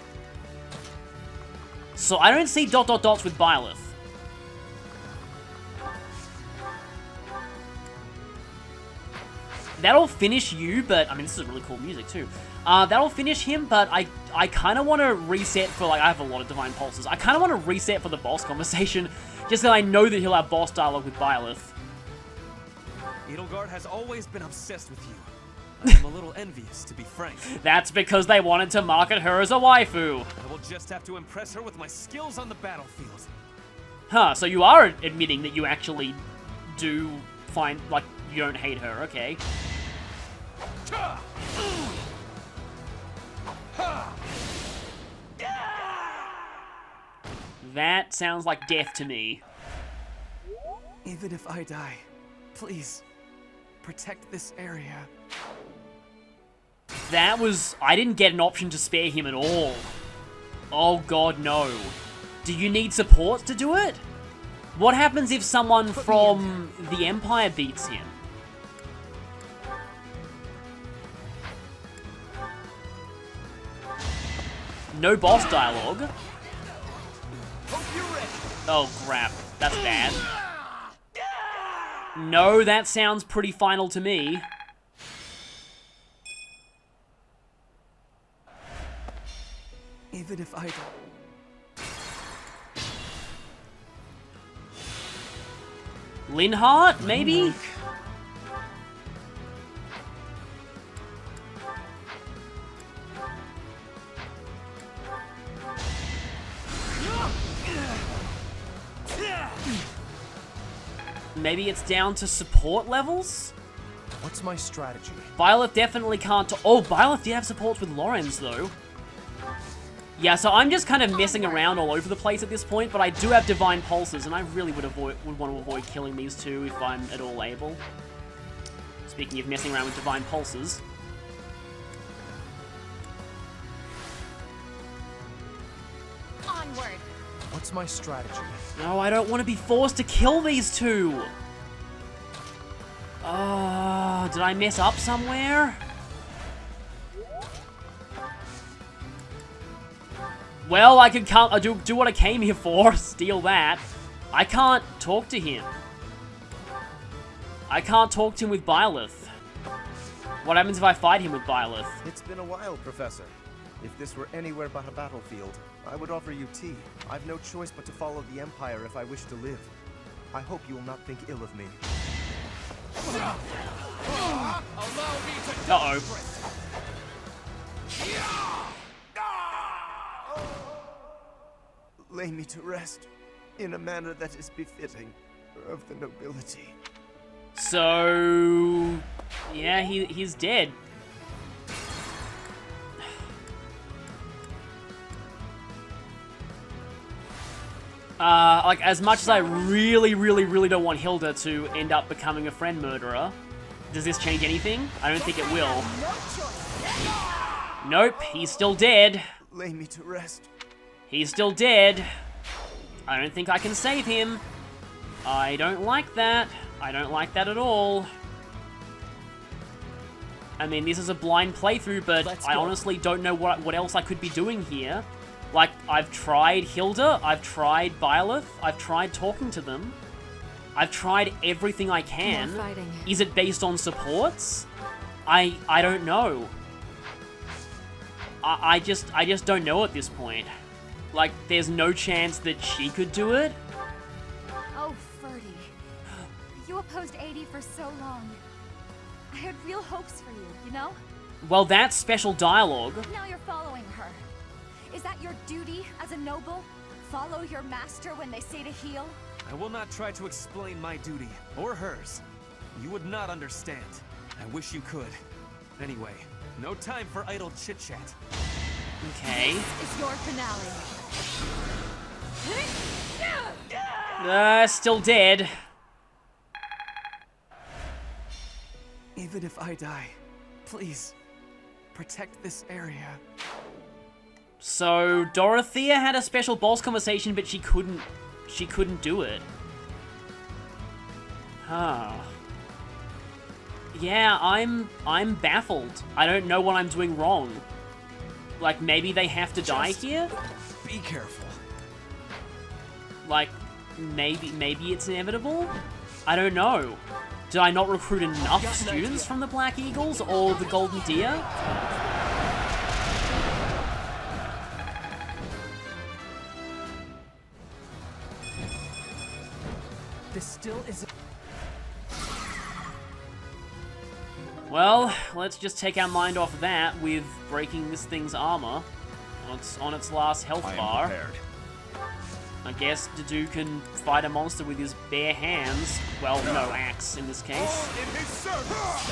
So, I don't see ... dots with Byleth. That'll finish you, but... I mean, this is really cool music, too. That'll finish him, but I kind of want to reset for, like... I have a lot of Divine Pulses. I kind of want to reset for the boss conversation, just because I know that he'll have boss dialogue with Byleth. Edelgard has always been obsessed with you. I'm a little envious, to be frank. That's because they wanted to market her as a waifu. I will just have to impress her with my skills on the battlefield. Huh, so you are admitting that you actually do find, like, you don't hate her, okay. That sounds like death to me. Even if I die, please, protect this area. That was... I didn't get an option to spare him at all. Oh god, no. Do you need support to do it? What happens if someone from the Empire beats him? No boss dialogue. Oh crap, that's bad. No, that sounds pretty final to me. Even if I don't. Linhardt, maybe? Maybe it's down to support levels? What's my strategy? Byleth definitely can't... Oh, Byleth did have supports with Lorenz, though. Yeah, so I'm just kind of messing around all over the place at this point, but I do have Divine Pulses, and I really would want to avoid killing these two if I'm at all able. Speaking of messing around with Divine Pulses. Onward. What's my strategy? No, I don't want to be forced to kill these two. Oh, did I mess up somewhere? Well, I can do what I came here for, steal that. I can't talk to him. I can't talk to him with Byleth. What happens if I fight him with Byleth? It's been a while, Professor. If this were anywhere but a battlefield, I would offer you tea. I've no choice but to follow the Empire if I wish to live. I hope you will not think ill of me. Uh-oh. Lay me to rest in a manner that is befitting of the nobility. So... yeah, he's dead. Like, as much as I really, really, really don't want Hilda to end up becoming a friend murderer, does this change anything? I don't think it will. Nope, he's still dead. Lay me to rest. He's still dead. I don't think I can save him. I don't like that. I don't like that at all. I mean, this is a blind playthrough, but I honestly don't know what else I could be doing here. Like, I've tried Hilda, I've tried Byleth, I've tried talking to them. I've tried everything I can. Is it based on supports? I don't know. I just don't know at this point. Like, there's no chance that she could do it? Oh, Ferdy. You opposed 80 for so long. I had real hopes for you, you know? Well, that's special dialogue. Now you're following her. Is that your duty as a noble? Follow your master when they say to heal? I will not try to explain my duty, or hers. You would not understand. I wish you could. Anyway, no time for idle chit-chat. Okay. This is your finale. Still dead. Even if I die, please, protect this area. So, Dorothea had a special boss conversation, but she couldn't do it. Huh. Yeah, I'm baffled. I don't know what I'm doing wrong. Like, maybe they have to die here? Be careful. Like, maybe it's inevitable? I don't know. Did I not recruit enough students from the Black Eagles or the Golden Deer? This still isn't... Well, let's just take our mind off that with breaking this thing's armor. It's on its last health bar. Prepared. I guess Dedue can fight a monster with his bare hands. Well, no axe in this case. In his service.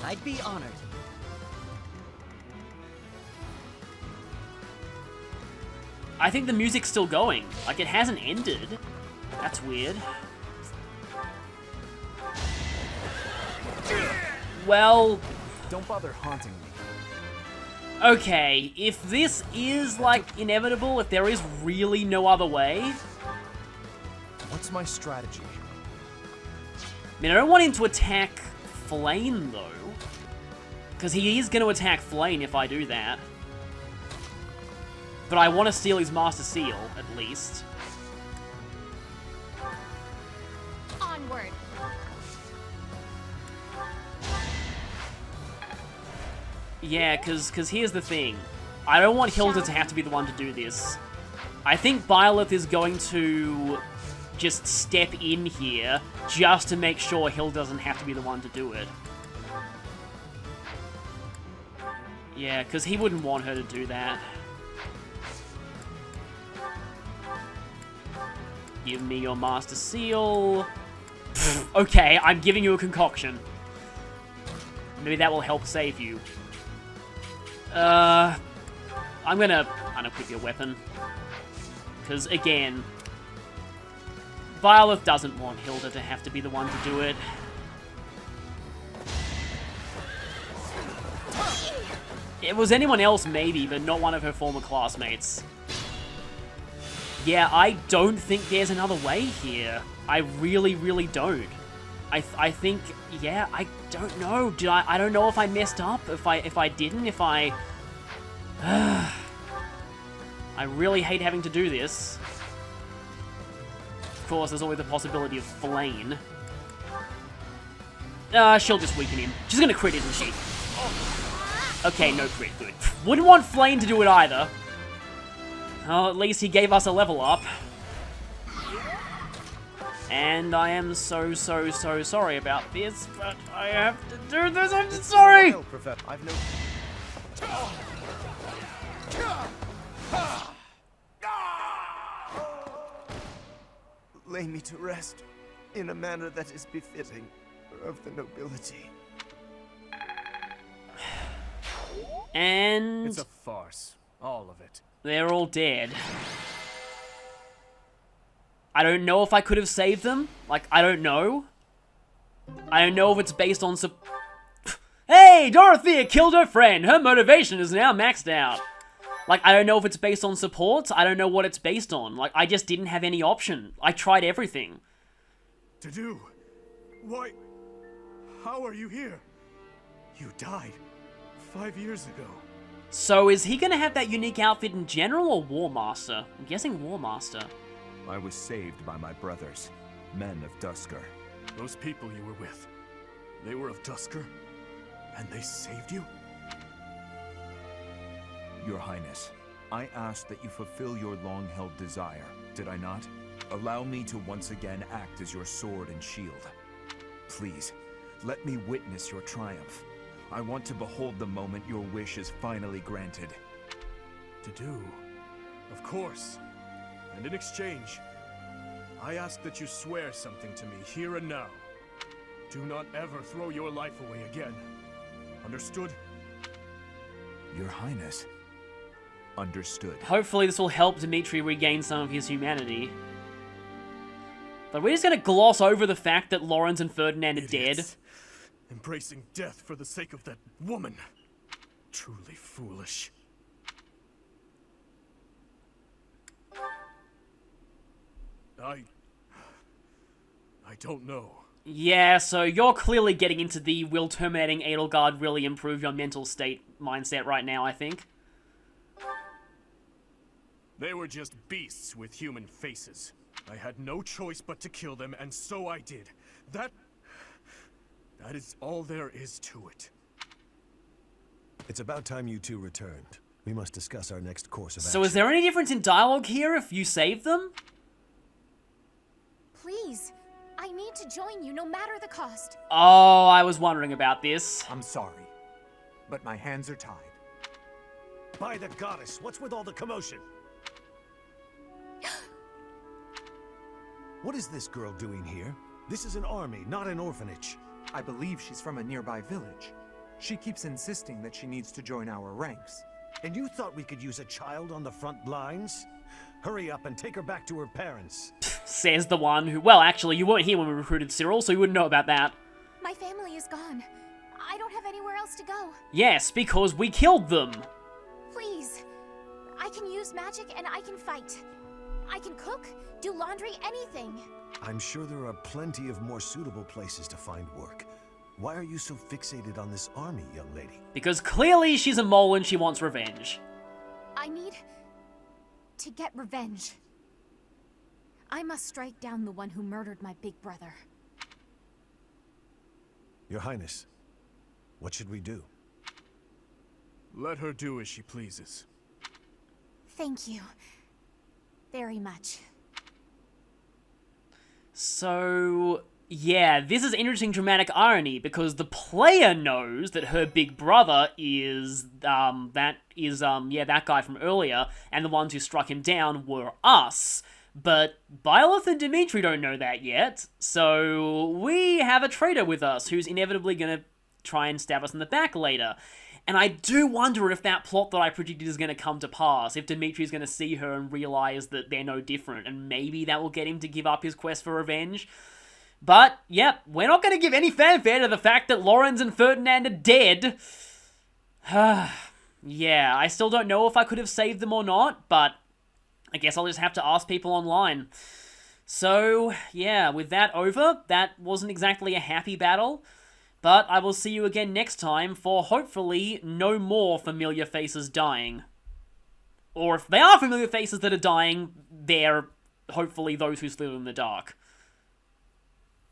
I'd be honored. I think the music's still going. Like, it hasn't ended. That's weird. Well... Don't bother haunting me. Okay, if this is, like, inevitable, if there is really no other way... What's my strategy? I mean, I don't want him to attack Flame, though. Because he is going to attack Flame if I do that. But I want to steal his Master Seal, at least. Onward. Yeah, because here's the thing. I don't want Hilda to have to be the one to do this. I think Byleth is going to just step in here just to make sure Hilda doesn't have to be the one to do it. Yeah, because he wouldn't want her to do that. Give me your Master Seal. Okay, I'm giving you a concoction. Maybe that will help save you. I'm gonna unequip your weapon. Because, again, Byleth doesn't want Hilda to have to be the one to do it. It was anyone else, maybe, but not one of her former classmates. Yeah, I don't think there's another way here. I really, really don't. I think, yeah, I don't know. I don't know if I messed up, if I didn't, I really hate having to do this. course, there's always the possibility of Flame. She'll just weaken him. She's gonna crit, isn't she? Okay, no crit, good. Wouldn't want Flame to do it either. Oh, at least he gave us a level up. And I am so sorry about this, but I have to do this, I'm sorry! I've no... Lay me to rest in a manner that is befitting of the nobility. And... It's a farce. All of it. They're all dead. I don't know if I could have saved them. Like, I don't know. I don't know if it's based on Hey! Dorothea killed her friend! Her motivation is now maxed out! Like, I don't know if it's based on support. I don't know what it's based on. Like, I just didn't have any option. I tried everything. To do? Why? How are you here? You died 5 years ago. So is he gonna have that unique outfit in general or War Master? I'm guessing War Master. I was saved by my brothers, men of Duskur. Those people you were with, they were of Duskur? And they saved you? Your Highness, I asked that you fulfill your long-held desire, did I not? Allow me to once again act as your sword and shield. Please, let me witness your triumph. I want to behold the moment your wish is finally granted. To do? Of course. And in exchange, I ask that you swear something to me here and now. Do not ever throw your life away again. Understood? Your Highness. Understood. Hopefully this will help Dimitri regain some of his humanity. But we're just gonna gloss over the fact that Lawrence and Ferdinand are dead. Embracing death for the sake of that woman. Truly foolish. I don't know. Yeah, so you're clearly getting into the will terminating Edelgard really improve your mental state mindset right now, I think. They were just beasts with human faces. I had no choice but to kill them, and so I did. That is all there is to it. It's about time you two returned. We must discuss our next course of action. So is there any difference in dialogue here if you save them? Please, I need to join you no matter the cost. Oh, I was wondering about this. I'm sorry, but my hands are tied. By the goddess, what's with all the commotion? What is this girl doing here? This is an army, not an orphanage. I believe she's from a nearby village. She keeps insisting that she needs to join our ranks. And you thought we could use a child on the front lines? Hurry up and take her back to her parents. Says the one who... Well, actually, you weren't here when we recruited Cyril, so you wouldn't know about that. My family is gone. I don't have anywhere else to go. Yes, because we killed them. Please. I can use magic and I can fight. I can cook, do laundry, anything. I'm sure there are plenty of more suitable places to find work. Why are you so fixated on this army, young lady? Because clearly she's a mole and she wants revenge. I need to get revenge. I must strike down the one who murdered my big brother. Your Highness, what should we do? Let her do as she pleases. Thank you. Very much. So, yeah, this is interesting dramatic irony, because the player knows that her big brother is, that guy from earlier, and the ones who struck him down were us. But Byleth and Dimitri don't know that yet, so we have a traitor with us who's inevitably gonna try and stab us in the back later. And I do wonder if that plot that I predicted is going to come to pass, if Dimitri's going to see her and realize that they're no different, and maybe that will get him to give up his quest for revenge. But, yep, we're not going to give any fanfare to the fact that Lawrence and Ferdinand are dead. Yeah, I still don't know if I could have saved them or not, but I guess I'll just have to ask people online. So, yeah, with that over, that wasn't exactly a happy battle. But I will see you again next time for hopefully no more familiar faces dying. Or if they are familiar faces that are dying, they're hopefully those who slither in the dark.